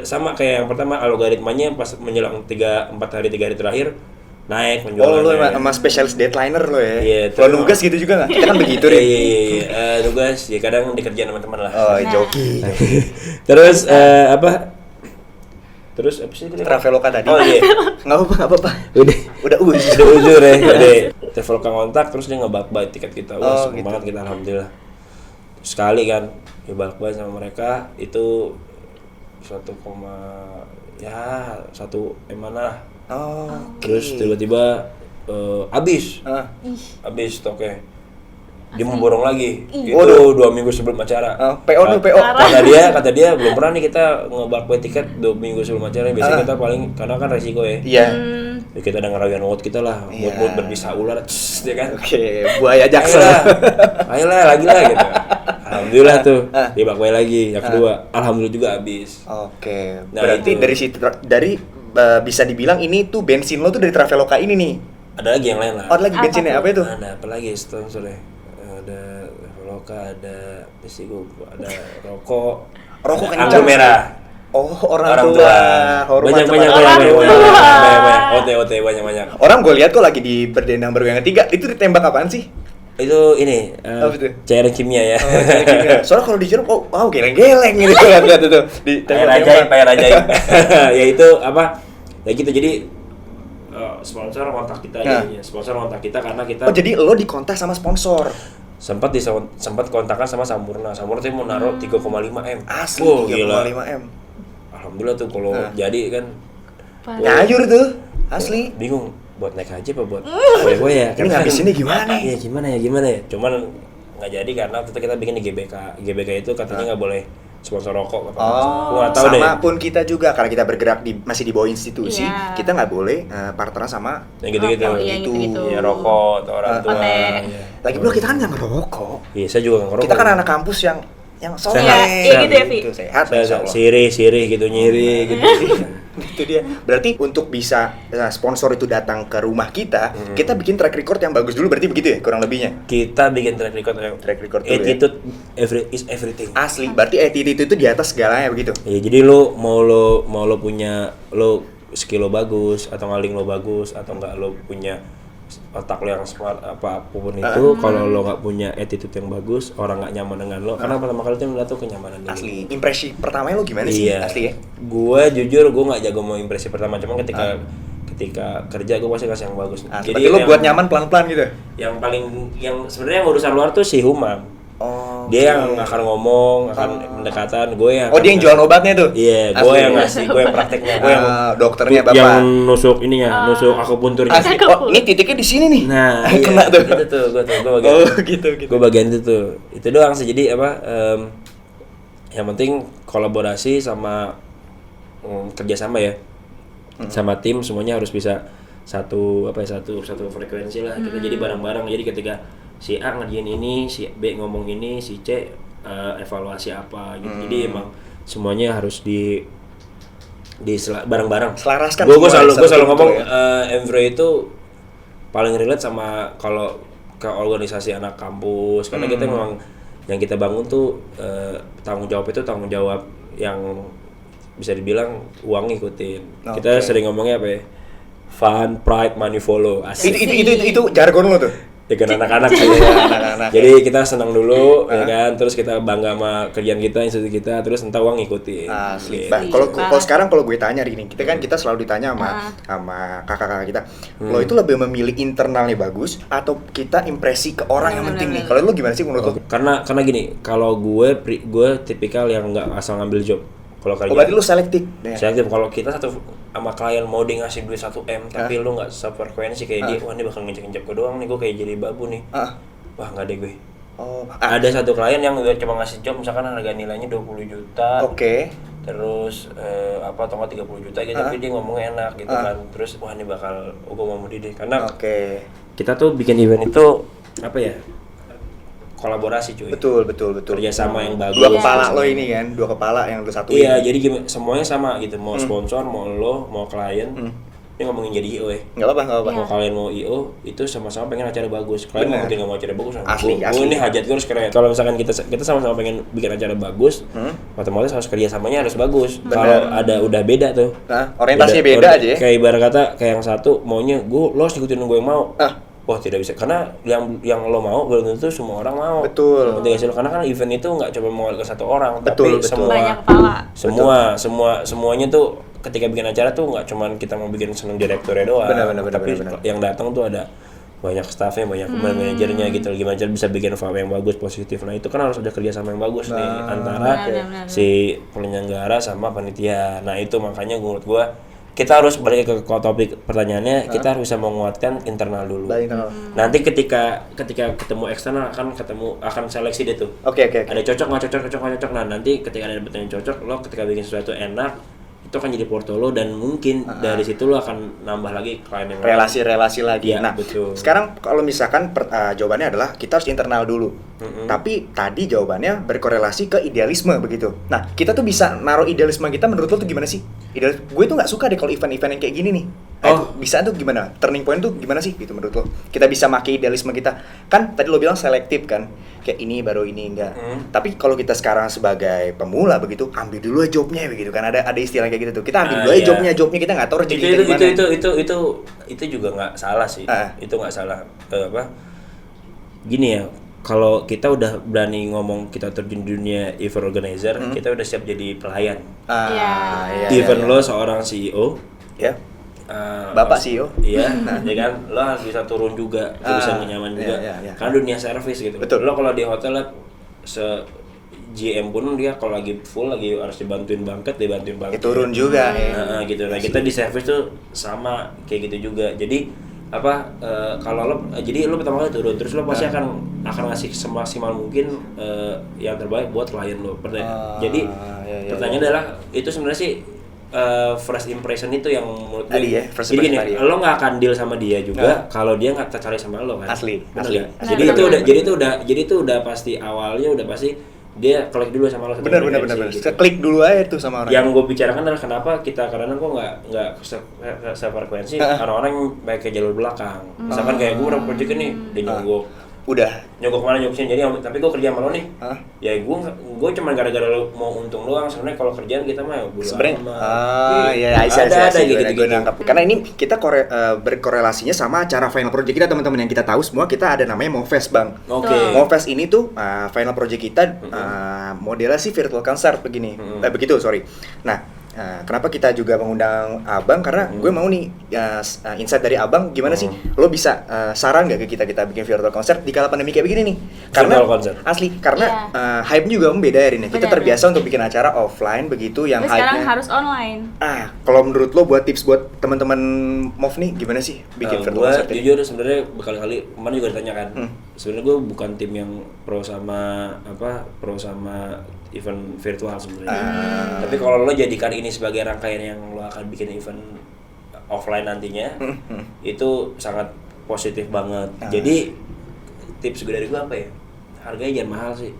sama kayak yang pertama algoritmanya pas menjelang 3 hari terakhir naik penjualannya.
Oh, lu sama spesialis deadliner lo ya?
Iya,
Kalau nugas gitu juga nggak? Kita kan begitu deh.
Iya, nugas ya kadang dikerjain teman-teman lah.
Oh, joki.
Terus Terus apa sih tadi?
Traveloka tadi.
Oh iya.
Nggak apa-apa.
Udah ujur ya. Udah Traveloka kontak terus dia ngebak-bak tiket kita. Wah, seneng banget kita alhamdulillah. Sekali kan dibak-bak sama mereka itu 1, lah.
Oh.
Terus tiba-tiba habis stoknya. Dia memborong lagi. Itu 2 minggu sebelum acara.
PO.
Kata dia belum pernah nih kita ngebak tiket 2 minggu sebelum acara. Biasanya kita paling karena kan resiko ya.
Iya.
Ya kita udah ngerayain mood kita lah. Mood berbisa ular ya kan.
Oke, buaya jaksa.
Ayolah lagi lah gitu. Alhamdulillah tuh dibak lagi yang kedua. Alhamdulillah juga habis.
Oke.
Nah,
berarti
itu.
dari situ bisa dibilang ini tuh bensin lo tuh dari Traveloka ini nih.
Ada lagi yang lain lah.
Oh, ada lagi bensinnya apa itu?
Ada apa lagi sponsornya? Ada Traveloka, ada Besigo, ada rokok
kencang.
anggur merah.
Oh, orang tua.
Banyak. OT banyak.
Orang gue lihat kok lagi di Berdendang Bergoyang Ketiga. Itu ditembak apaan sih?
Itu ini
Apa itu?
cairan kimia ya.
Soalnya kalau di Jeruk, geleng-geleng gitu lihat itu. Di
Pakai rajaib. Ya itu apa? Ya gitu jadi sponsor kontak kita jadinya. Sponsor kontak kita karena kita.
Oh, jadi lo dikontak sama sponsor.
Sempat kontakan sama Sampurna. Sampurna tuh mau naruh 3,5 M.
Asli 3,5 M.
Alhamdulillah tuh kalau jadi kan
nyayur tuh. Asli.
Bingung buat naik haji apa buat gue ya.
Ini ngabisinnya gimana?
Iya gimana ya. Cuman nggak jadi karena waktu itu kita bikin di GBK itu katanya nggak boleh sponsor rokok.
Sama pun kita juga karena kita bergerak masih di bawah institusi, kita nggak boleh partneran sama
yang gitu-gitu. Ya rokok atau orang tua.
Lagi pula kita kan nggak ngerokok.
Iya, saya juga nggak ngerokok.
Kita kan anak kampus yang soleh.
Iya gitu ya, Vi.
Sehat.
Sirih gitu nyiri gitu.
Itu dia. Berarti untuk bisa sponsor itu datang ke rumah kita, kita bikin track record yang bagus dulu. Berarti begitu ya kurang lebihnya.
Kita bikin track record
dulu.
Attitude is everything.
Asli. Berarti attitude itu di atas segalanya begitu.
Iya, jadi lo mau lo punya skill lo bagus atau ngaling lo bagus atau enggak lo punya otak lo yang smart apapun itu, kalau lo nggak punya attitude yang bagus, orang nggak nyaman dengan lo. Karena pertama kali itu tuh kenyamanan diri.
Asli. Impresi pertamanya lo gimana sih? Asli ya.
Gue jujur gue nggak jago mau impresi pertama, cuma ketika kerja gue pasti kasih yang bagus.
Jadi lo buat nyaman pelan-pelan gitu.
Yang sebenarnya yang urusan luar tuh si Humam. Dia yang akan ngomong, akan pendekatan, gue yang
dia yang jual obatnya tuh?
Iya, gue yang ngasih, gue yang prakteknya, gue yang
dokternya bapak
yang nusuk nusuk akupunturnya.
Ini titiknya di sini nih.
Nah,
kena tuh.
Itu tuh, gue bagian.
Gitu.
Gue bagian itu doang sih. Jadi yang penting kolaborasi sama kerjasama ya, sama tim semuanya harus bisa satu frekuensi lah. Kita jadi bareng-bareng. Jadi ketika si A ngerjain ini, si B ngomong ini, si C evaluasi apa gitu. Jadi emang semuanya harus di bareng-bareng.
Selaraskan.
Gue selalu ngomong Emvro itu paling relate sama kalau ke organisasi anak kampus karena kita memang yang kita bangun tuh tanggung jawab yang bisa dibilang uang ngikutin. Kita sering ngomongnya apa ya? Fun, pride, money follow. Asik.
Itu jargon lo tuh.
Ya kan anak-anak anak-anak. Jadi kita senang dulu ya kan, terus kita bangga sama kerjaan kita, institusi kita, terus entah uang ngikutin.
Asli. Kalau sekarang kalau gue tanya gini, kita selalu ditanya sama kakak-kakak kita. Lo itu lebih memilih internalnya bagus atau kita impresi ke orang yang penting nih? Kalau lo gimana sih menurut lo?
Karena gini, kalau gue tipikal yang nggak asal ngambil job. Kalau kerja.
Berarti lu selektif.
Selektif. Kalau kita satu sama klien mau dia ngasih duit 1 M, tapi lu nggak sefrekuensi kayak dia, wah ini bakal nginjek-nginjek gue doang nih, gue kayak jadi babu nih. Wah nggak deh gue. Ada satu klien yang udah cuma ngasih job, misalkan harga nilainya 20 juta.
Oke.
Terus atau nggak 30 juta gitu, tapi dia ngomongnya enak gitu kan. Terus wah ini bakal gue mau deh karena kita tuh bikin event itu apa ya? Kolaborasi cuy.
Betul.
Kerjasama yang bagus.
Dua kepala lo ini kan, dua kepala yang lo satuin.
Iya, jadi semuanya sama gitu. Mau sponsor, mau lo, mau klien. ini ngomongin jadi IO ya.
Nggak apa-apa.
Kalau kalian mau IO itu sama-sama pengen acara bagus. Kalian
Bener.
nggak mau acara bagus,
Asli.
ini hajat gue harus keren. Kalau misalkan kita sama-sama pengen bikin acara bagus, otomatis harus kerjasamanya harus bagus. Kalau udah beda tuh.
Nah, orientasinya beda aja ya.
Kayak ibarat kata kayak yang satu maunya lo harus ikutin gue yang mau. Wah tidak bisa, karena yang lo mau belum tentu semua orang mau.
Betul.
Karena kan event itu nggak cuma mau ke satu orang,
Betul.
tapi semua
Banyak kepala.
semuanya tuh ketika bikin acara tuh nggak cuma kita mau bikin seneng direkturnya doang, tapi yang datang tuh ada banyak staffnya, banyak manajernya gitu. Gimana cara bisa bikin vibe yang bagus, positif. Nah itu kan harus ada kerjasama yang bagus nih antara si penyelenggara sama panitia. Nah itu makanya menurut gua kita harus balik ke topik pertanyaannya, kita harus bisa menguatkan internal dulu. Nanti ketika ketemu eksternal akan seleksi deh tuh.
Oke.
Ada cocok nggak cocok. Nah nanti ketika ada yang cocok, lo ketika bikin sesuatu enak itu akan jadi portfolio dan mungkin dari situ lo akan nambah lagi klien yang
relasi lagi.
Ya,
Nah,
betul.
Sekarang kalau misalkan jawabannya adalah kita harus internal dulu. Tapi tadi jawabannya berkorelasi ke idealisme begitu. Nah, kita tuh bisa naruh idealisme kita menurut lo tuh gimana sih? Gue tuh nggak suka deh kalau event-event yang kayak gini nih. Bisa tuh gimana? Turning point tuh gimana sih gitu menurut lo? Kita bisa pakai idealisme kita. Kan tadi lo bilang selektif kan. Kayak ini baru ini enggak. Tapi kalau kita sekarang sebagai pemula begitu, ambil dulu aja jobnya begitu kan. Ada istilah kayak gitu tuh. Kita ambil dulu aja jobnya kita nggak tahu rezeki kita gimana.
Itu juga nggak salah sih. Itu nggak salah. Gini ya, kalau kita udah berani ngomong kita terjun di dunia event organizer, kita udah siap jadi pelayan. Event lo seorang CEO,
ya. Bapak CEO.
Iya, ya kan, lo harus bisa turun juga, bisa nyaman juga. Karena dunia service gitu.
Betul.
Lo kalau di hotel GM pun dia kalau lagi full lagi harus dibantuin bangkit.
Turun juga
ya. Gitu. Nah, kita di service tuh sama kayak gitu juga. Jadi kalau lo pertama kali turun, terus lo pasti akan ngasih semaksimal mungkin yang terbaik buat klien lo. Jadi pertanyaannya adalah itu sebenarnya sih first impression itu yang menurut gue. Jadi gini, lo nggak akan deal sama dia juga kalau dia nggak tertarik sama lo kan.
Asli.
Jadi itu udah pasti awalnya udah pasti dia klik dulu sama lo.
Bener. Gitu. Klik dulu aja tuh sama orang.
Yang gue bicarakan adalah kenapa kita kadang-kadang kok nggak sefrekuensi orang-orang baik ke jalur belakang. Misalkan kayak gue udah project ini, dia nyogok mana nyogok sini, jadi tapi gue kerja sama lo nih. Ya gue cuma gara-gara lo mau untung doang. Sebenarnya kalau kerjaan kita mah
ada gitu. Karena ini kita berkorelasinya sama acara final project kita, teman-teman yang kita tahu semua, kita ada namanya Movest, Bang. Movest ini tuh final project kita modelnya sih virtual concert begini. Nah, kenapa kita juga mengundang Abang, karena gue mau nih insight dari Abang gimana sih lo bisa saran nggak ke kita bikin virtual concert di kala pandemi kayak begini nih, karena asli karena hype juga beda ya Rin. Kita terbiasa untuk bikin acara offline begitu yang hype-nya
sekarang harus online.
Kalau menurut lo buat tips buat teman-teman Mov nih gimana sih bikin virtual concert?
Gue jujur sebenarnya berkali-kali kemarin juga ditanya kan. Sebenarnya gue bukan tim yang pro sama event virtual sebenarnya. Tapi kalau lo jadikan ini sebagai rangkaian yang lo akan bikin event offline nantinya, itu sangat positif banget. Jadi tips gue dari gue apa ya? Harganya jangan mahal sih.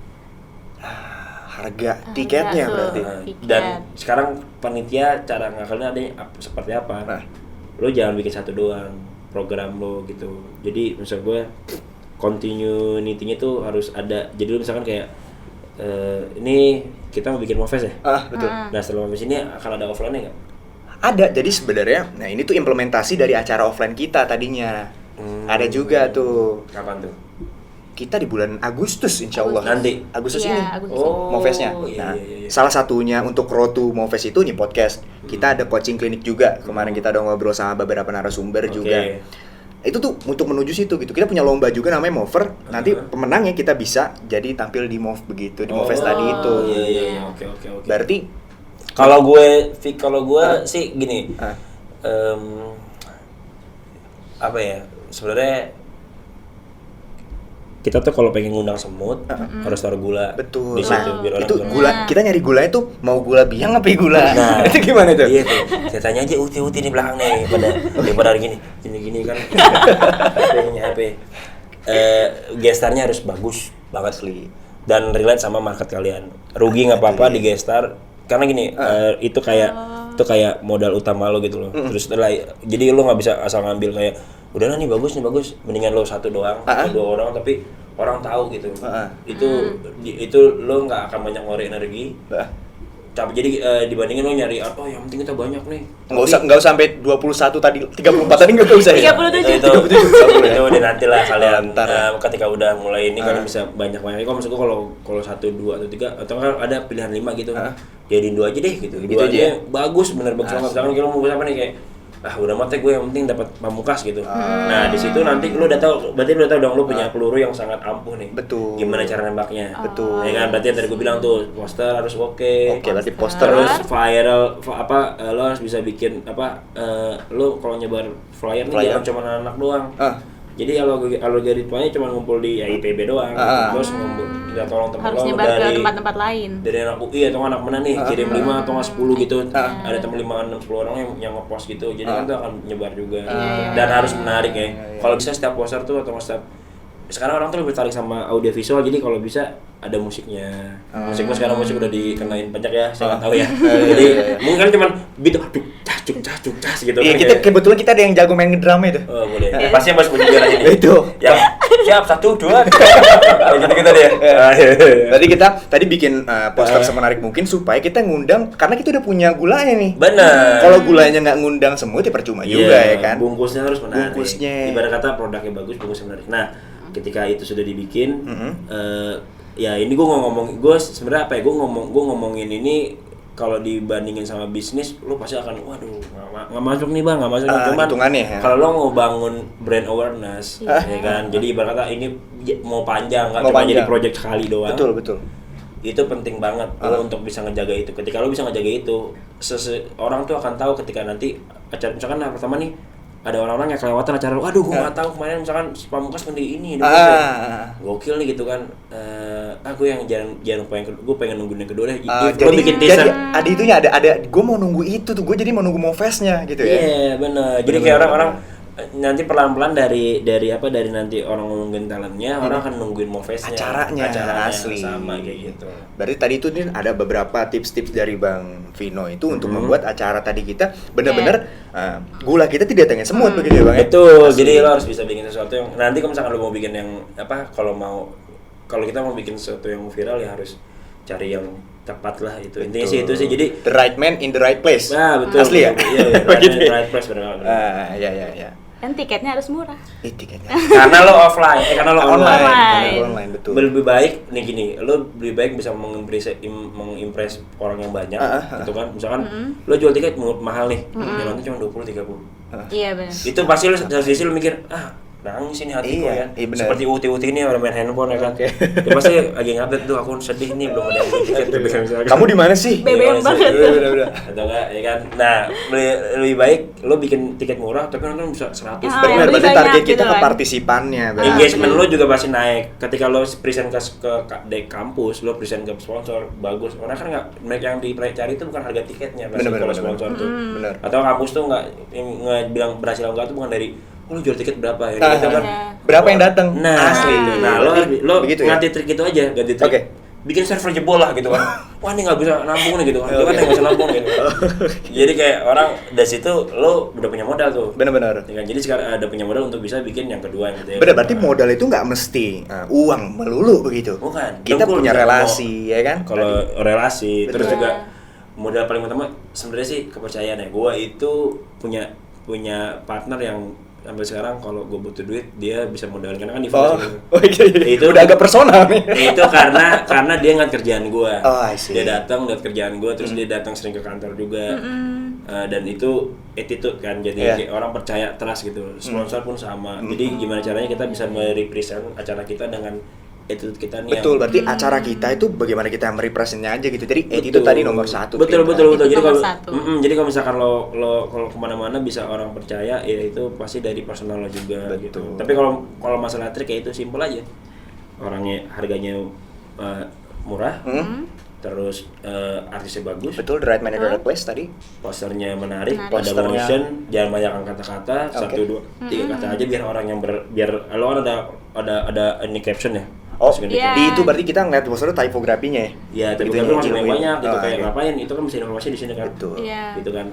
Harga tiketnya berarti.
Dan sekarang panitia cara ngakalnya ada seperti apa? Lo jangan bikin satu doang program lo gitu. Jadi misal gue continuity-nya tuh harus ada. Jadi lo misalkan kayak ini kita mau bikin Movest ya?
Betul.
Nah setelah Movest ini akan ada offline-nya nggak?
Ada, jadi sebenarnya, nah ini tuh implementasi dari acara offline kita tadinya. Ada juga tuh.
Kapan tuh?
Kita di bulan Agustus insya Allah.
Nanti?
Agustus ini. Movestnya. Nah, salah satunya untuk Road to Movest itu nih podcast. Kita ada coaching klinik juga. Kemarin kita udah ngobrol sama beberapa narasumber juga. Itu tuh untuk menuju situ gitu. Kita punya lomba juga namanya Mover. Nanti pemenangnya kita bisa jadi tampil di Move begitu, di Movest tadi itu.
Oke.
Berarti
kalau gue sih gini. Apa ya? Sebenarnya kita tuh kalau pengen ngundang semut harus taruh gula.
Betul.
Di situ biar orang
itu gula. Kita nyari gula itu mau gula biang apa gula?
Nah,
itu gimana tuh?
Iya tuh. Saya tanya aja uti di belakang nih pada gini kan. Gestarnya harus bagus banget sih dan relate sama market kalian. Rugi nggak apa-apa di gestar, karena gini itu kayak modal utama lo gitu loh. Terus setelah jadi lo nggak bisa asal ngambil kayak udah nih bagus mendingan lo satu doang atau 2 orang tapi orang tahu gitu. Itu lo nggak akan banyak ngeluarin energi. Tapi jadi dibandingin lo nyari yang penting kita banyak nih.
Nggak usah sampai 21 tadi, 34 tadi nggak usah ya.
37.
Itu udah nanti lah kalian ketika udah mulai ini kalian bisa banyak. Kalau maksud gua kalau 1, 2 atau 3 atau kan ada pilihan 5 gitu. Jadiin 2 aja deh gitu.
Gitu aja.
Bagus bener banget. Misalkan kalau mau apa nih kayak udah mati gue yang penting dapat pamungkas gitu. Nah, di situ nanti lu udah tahu dong lu punya peluru yang sangat ampuh nih.
Betul.
Gimana cara nembaknya?
Betul.
Ya kan berarti yang tadi gue bilang tuh poster harus oke,
berarti poster
terus viral lo harus bisa bikin lo kalau nyebar flyer nih jangan cuma anak doang. Jadi algoritmanya cuma ngumpul di IPB doang, terus ngumpul kita tolong teman
Harus
lo
nyebar
dari
ke tempat-tempat lain.
dari anak UI atau anak mana nih kirim 5 atau 10 gitu. Ada teman 5, 6, 10 orang yang nge-post gitu. Jadi kan itu akan nyebar juga. Dan harus menarik ya. Kalau bisa setiap poster tuh atau setiap sekarang orang tuh lebih tertarik sama audio visual, jadi kalau bisa ada musiknya. Musiknya sekarang musik udah dikenain pajak ya, saya nggak tahu ya. Jadi mungkin kan cuman beat cuk cas gitu.
Iya, kita kebetulan kita ada yang jago main drama itu.
Oh, boleh. Pasti yang bahas penjualan ini.
Itu.
Ya, siap 1, 2. Gitu deh.
Tadi kita bikin poster semenarik mungkin supaya kita ngundang karena kita udah punya gulanya nih.
Benar.
Kalau gulanya nggak ngundang semua ya percuma juga ya kan.
Bungkusnya harus menarik.
Bungkusnya.
Ibarat kata produknya bagus, bungkusnya menarik. Nah, ketika itu sudah dibikin, ya ini gue sebenarnya gue ngomongin ini kalau dibandingin sama bisnis, lo pasti akan waduh nggak masuk nih bang, nggak masuk. Cuman kalau lo mau bangun brand awareness, ya kan, jadi ibarat kata ini mau panjang, nggak cuma jadi project sekali doang.
Betul.
Itu penting banget lo untuk bisa ngejaga itu. Ketika lo bisa ngejaga itu, orang tuh akan tahu ketika nanti acara misalkan pertama nih ada orang-orang yang kelewatan acara lu, aduh gue nggak tahu kemarin misalkan Pamungkas mandi ini, gokil nih gitu kan, gue yang jangan lupa gue pengen nungguin yang kedua deh.
Jadi bikin teaser. Ada itunya, ada gue mau nunggu itu tuh, gue jadi mau nunggu Movesnya gitu ya.
Iya benar. Jadi kayak orang-orang nanti pelan-pelan dari nanti orang ngomongin talentnya, orang akan nungguin Movesnya,
acaranya asli
sama kayak gitu.
Berarti tadi itu nih ada beberapa tips-tips dari Bang Vino itu untuk membuat acara tadi kita benar-benar gula kita tidak datangin semut begitu ya Bang.
Betul. Jadi lo harus bisa bikin sesuatu yang nanti kalau misalkan lo mau bikin yang kalau kita mau bikin sesuatu yang viral ya harus cari yang tepat lah itu. Intinya sih itu sih, jadi
the right man in the right place.
Nah, betul.
Asli ya?
Iya, right place benar.
Iya.
Dan tiketnya harus murah.
Tiketnya.
Karena lo offline, karena lo
online, betul.
Lebih baik nih gini, lo lebih baik bisa mengimpress orang yang banyak, gitu kan. Misalkan lo jual tiket mahal nih, yang nonton cuma 20-30.
Iya benar.
Itu pasti lo dari sisi lo mikir, nangis ini hatiku ya. Seperti Uti ini orang main handphone ya kan. Dia pasti lagi ngupdate tuh, aku sedih nih belum ada tiket.
Kamu di mana sih?
BBM banget.
Atau enggak ya kan. Nah, lebih baik lo bikin tiket murah tapi nonton bisa 100.
Benar, berarti target kita ke partisipannya.
Engagement lo juga pasti naik. Ketika lo present ke kampus, lo present ke sponsor bagus. Orang kan enggak yang dicari itu bukan harga tiketnya, pasti kalau sponsor tuh. Atau kampus tuh enggak bilang berhasil enggak tuh bukan dari lo jual tiket berapa ya? Gitu kan.
Berapa yang datang?
Nah, asli itu. Nah, lo
begitu
ganti trik itu aja, ganti trik. Bikin server jebol lah gitu kan. Wah, ini enggak bisa nampung nih gitu kan. Dia kan enggak bisa nampung gitu. Jadi kayak orang dari situ lo udah punya modal tuh.
Benar.
Ya kan? Jadi sekarang ada punya modal untuk bisa bikin yang kedua gitu ya.
Benar, berarti modal itu enggak mesti uang melulu begitu.
Bukan.
Kita punya relasi, ya kan?
Kalau relasi, terus juga modal paling utama sebenarnya sih kepercayaan ya. Gua itu punya partner yang sampai sekarang kalau gue butuh duit dia bisa modalin karena kan event
itu udah agak personal nih.
Itu karena dia ngeliat kerjaan gue.
Dia
datang ngeliat kerjaan gue, terus dia datang sering ke kantor juga. Dan itu attitude kan, jadi kayak orang percaya, trust gitu. Sponsor pun sama. Jadi gimana caranya kita bisa merepresent acara kita dengan attitude kita nih.
Betul, berarti acara kita itu bagaimana kita merepresentnya aja gitu. Jadi attitude tadi nomor 1.
Betul. Jadi kalau misalkan lo kalau kemana-mana bisa orang percaya, ya itu pasti dari personal lo juga.
Betul.
Gitu. Tapi kalau masalah trik ya itu simple aja. Orangnya harganya murah, terus artisnya bagus.
Betul, the right man in the right place tadi.
Posternya menarik, ada motion, jangan banyak kata-kata, 1, 2, 3 kata aja biar orang yang biar lo ada ini caption ya.
Oh,
masukin dikit.
Iya.
di itu berarti kita ngeliat posternya typografinya ya?
Ya, tapi
Itunya,
tapi masih
Joey.
banyak gitu
Oh,
kayak
iya.
ngapain itu kan bisa informasi di sini kan.
Betul.
Iya.
Gitu kan.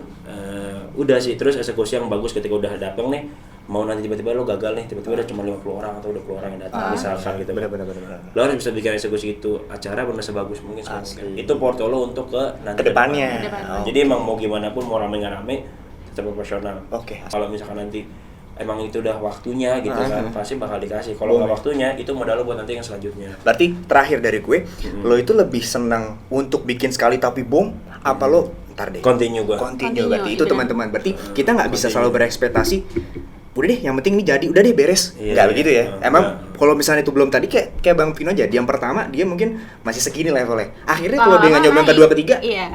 Udah sih terus eksekusi yang bagus ketika udah datang nih mau nanti tiba-tiba lo gagal nih tiba-tiba udah cuma 50 orang atau 20 orang yang datang misalkan gitu.
Benar.
Lo harus bisa bikin eksekusi itu acara benar sebagus mungkin
Asli.
itu portfolio untuk ke nanti
Kedepannya.
ke depan.
Oh.
Jadi emang mau gimana pun mau rame nggak rame tetap profesional.
Oke.
Kalau misalkan nanti emang itu udah waktunya gitu kan pasti bakal dikasih. Kalau nggak
Boleh.
waktunya itu modal lo buat nanti yang selanjutnya.
Berarti terakhir dari gue, lo itu lebih senang untuk bikin sekali tapi bom, apa lo ntar deh?
Continue gua.
Continue
Continue,
berarti
iya
itu
benar.
teman-teman. Berarti kita nggak bisa selalu berekspektasi. Udah deh, yang penting ini jadi, udah deh beres.
Iya,
Nggak
iya.
begitu ya. Emang
Nggak.
kalau misalnya itu belum tadi kayak Bang Vino aja, yang pertama dia mungkin masih segini levelnya. Akhirnya kalau dia nggak nyoba yang kedua ketiga,
Iya.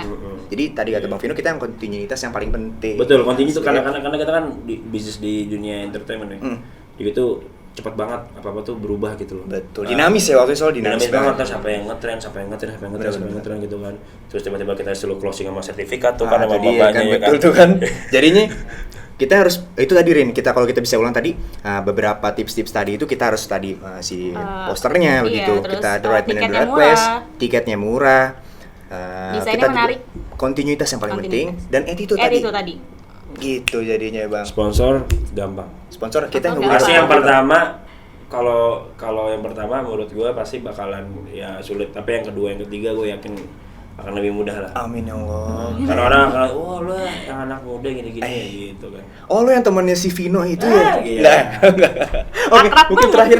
jadi tadi kata Bang Vino kita yang kontinuitas yang paling penting.
Betul, continue itu
Asli.
karena kita kan di bisnis di dunia entertainment ya. Jadi itu cepat banget apa-apa tuh berubah gitu loh.
Betul. Dinamis ya waktu itu soal dinamis
Dinamis banget
banget.
terus siapa yang ngetren, siapa yang ngetren gitu kan. Terus tiba-tiba kita disuruh closing sama sertifikat tuh karena
itu dia
bapaknya
kan,
ya
betul tuh kan. Jadinya kita harus itu tadi Rin, kita kalau kita bisa ulang tadi beberapa tips-tips tadi itu kita harus tadi si posternya
iya,
begitu,
terus,
kita the right man in the
tiketnya
right place,
murah.
tiketnya murah,
Desainnya
kita juga-
menarik.
kontinuitas yang paling penting
Kontinuitas.
dan attitude tadi.
Itu tadi.
Gitu jadinya Bang.
Sponsor gampang.
Sponsor kita yang
Sponsor
ngebuka
Pasti
gampang.
yang pertama kalau yang pertama menurut gue pasti bakalan ya sulit, tapi yang kedua yang ketiga gue yakin akan lebih mudah lah.
Amin ya Allah.
Karena orang akan, wah lo yang anak muda gini-gini gitu kan.
Oh lo yang temannya si Vino itu ya?
iya.
Nggak. Oke,
Akrab
mungkin
banget.
terakhir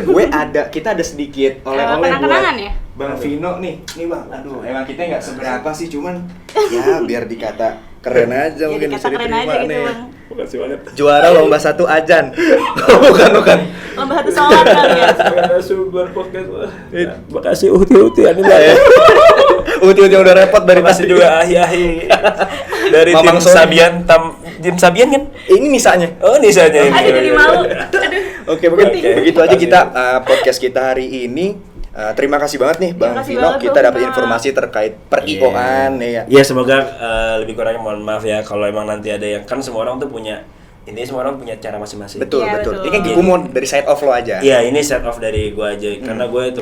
kita ada sedikit oleh-oleh buat
kenang-kenangan ya?
Bang Vino nih Bang, aduh emang kita nggak seberapa sih, cuman ya biar dikata keren aja
Ya,
mungkin
dikata
bisa
keren
diterima
aja gitu,
nih.
Bang.
Makasih banget.
Juara lomba 1 ajan. bukan.
Lomba satu sholat kali ya.
Super podcast. Makasih Uti Anila.
Uti-uti udah repot dari
Makasih
tadi.
juga Ahi dari
Mamang
tim
Sony.
Sabian tim Sabian kan?
Ini misalnya.
Oh, Nisanya.
Aduh jadi malu. Aduh.
Oke, mungkin
Oke,
begitu aja
makasih.
kita podcast kita hari ini. Terima kasih banget nih Bang
Terima kasih
Vino,
banget,
kita
Bang
dapat
Vino.
informasi terkait per-IO-an ya.
Iya, semoga lebih kurangnya mohon maaf ya kalau emang nanti ada yang kan semua orang tuh punya intinya semua orang punya cara masing-masing.
Betul,
Iya,
betul.
betul.
Ini kan gue mau dari side of lo aja.
Iya, ini set off dari gua aja karena gue itu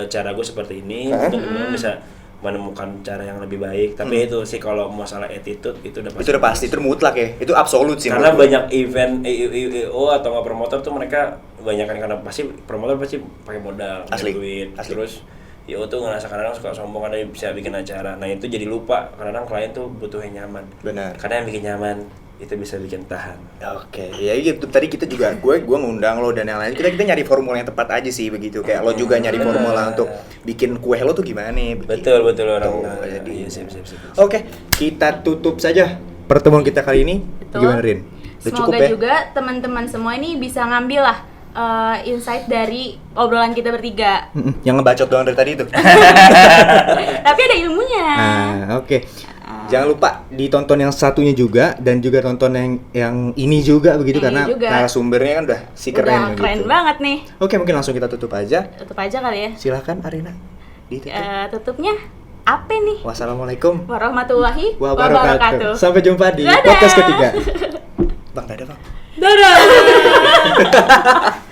cara gue seperti ini mungkin teman-teman bisa menemukan cara yang lebih baik. Tapi itu sih kalau masalah attitude itu udah pasti.
Itu udah pasti, itu mutlak ya. Itu absolut sih.
Karena
menurut gue.
banyak event EO atau nggak promotor tuh mereka banyak kan karena pasti promotor pasti pakai modal, pakai
Asli,
duit.
asli.
Terus EO tuh ngerasa kadang suka sombong karena bisa bikin acara. Nah itu jadi lupa kadang klien tuh butuh yang nyaman.
Benar.
Karena yang bikin nyaman itu bisa bikin tahan.
Oke, ya gitu. Tadi kita juga gue ngundang lo dan yang lain. Kita nyari formula yang tepat aja sih begitu. Kayak lo juga nyari formula untuk bikin kue lo tuh gimana begitu.
Betul orang.
Tuh,
Nah,
jadi.
iya, sip.
Oke, kita tutup saja pertemuan kita kali ini.
Betul.
Gimana Rin? Udah
Semoga
cukup ya?
juga teman-teman semua ini bisa ngambil lah insight dari obrolan kita bertiga.
Yang ngebacot doang dari tadi itu.
Tapi ada ilmunya.
Oke. Jangan lupa ditonton yang satunya juga dan juga tonton yang ini juga begitu
Yang ini
karena
juga.
narasumbernya kan udah si keren
Udah
begitu.
keren banget nih.
Oke, mungkin langsung kita tutup aja.
Tutup aja kali ya.
Silakan Arina. Ditutup.
Tutupnya apa nih?
Wassalamualaikum
Warahmatullahi
wabarakatuh.
wabarakatuh.
Sampai jumpa di
Dadah.
podcast ketiga. Bang, dadah Bang.
Dadah.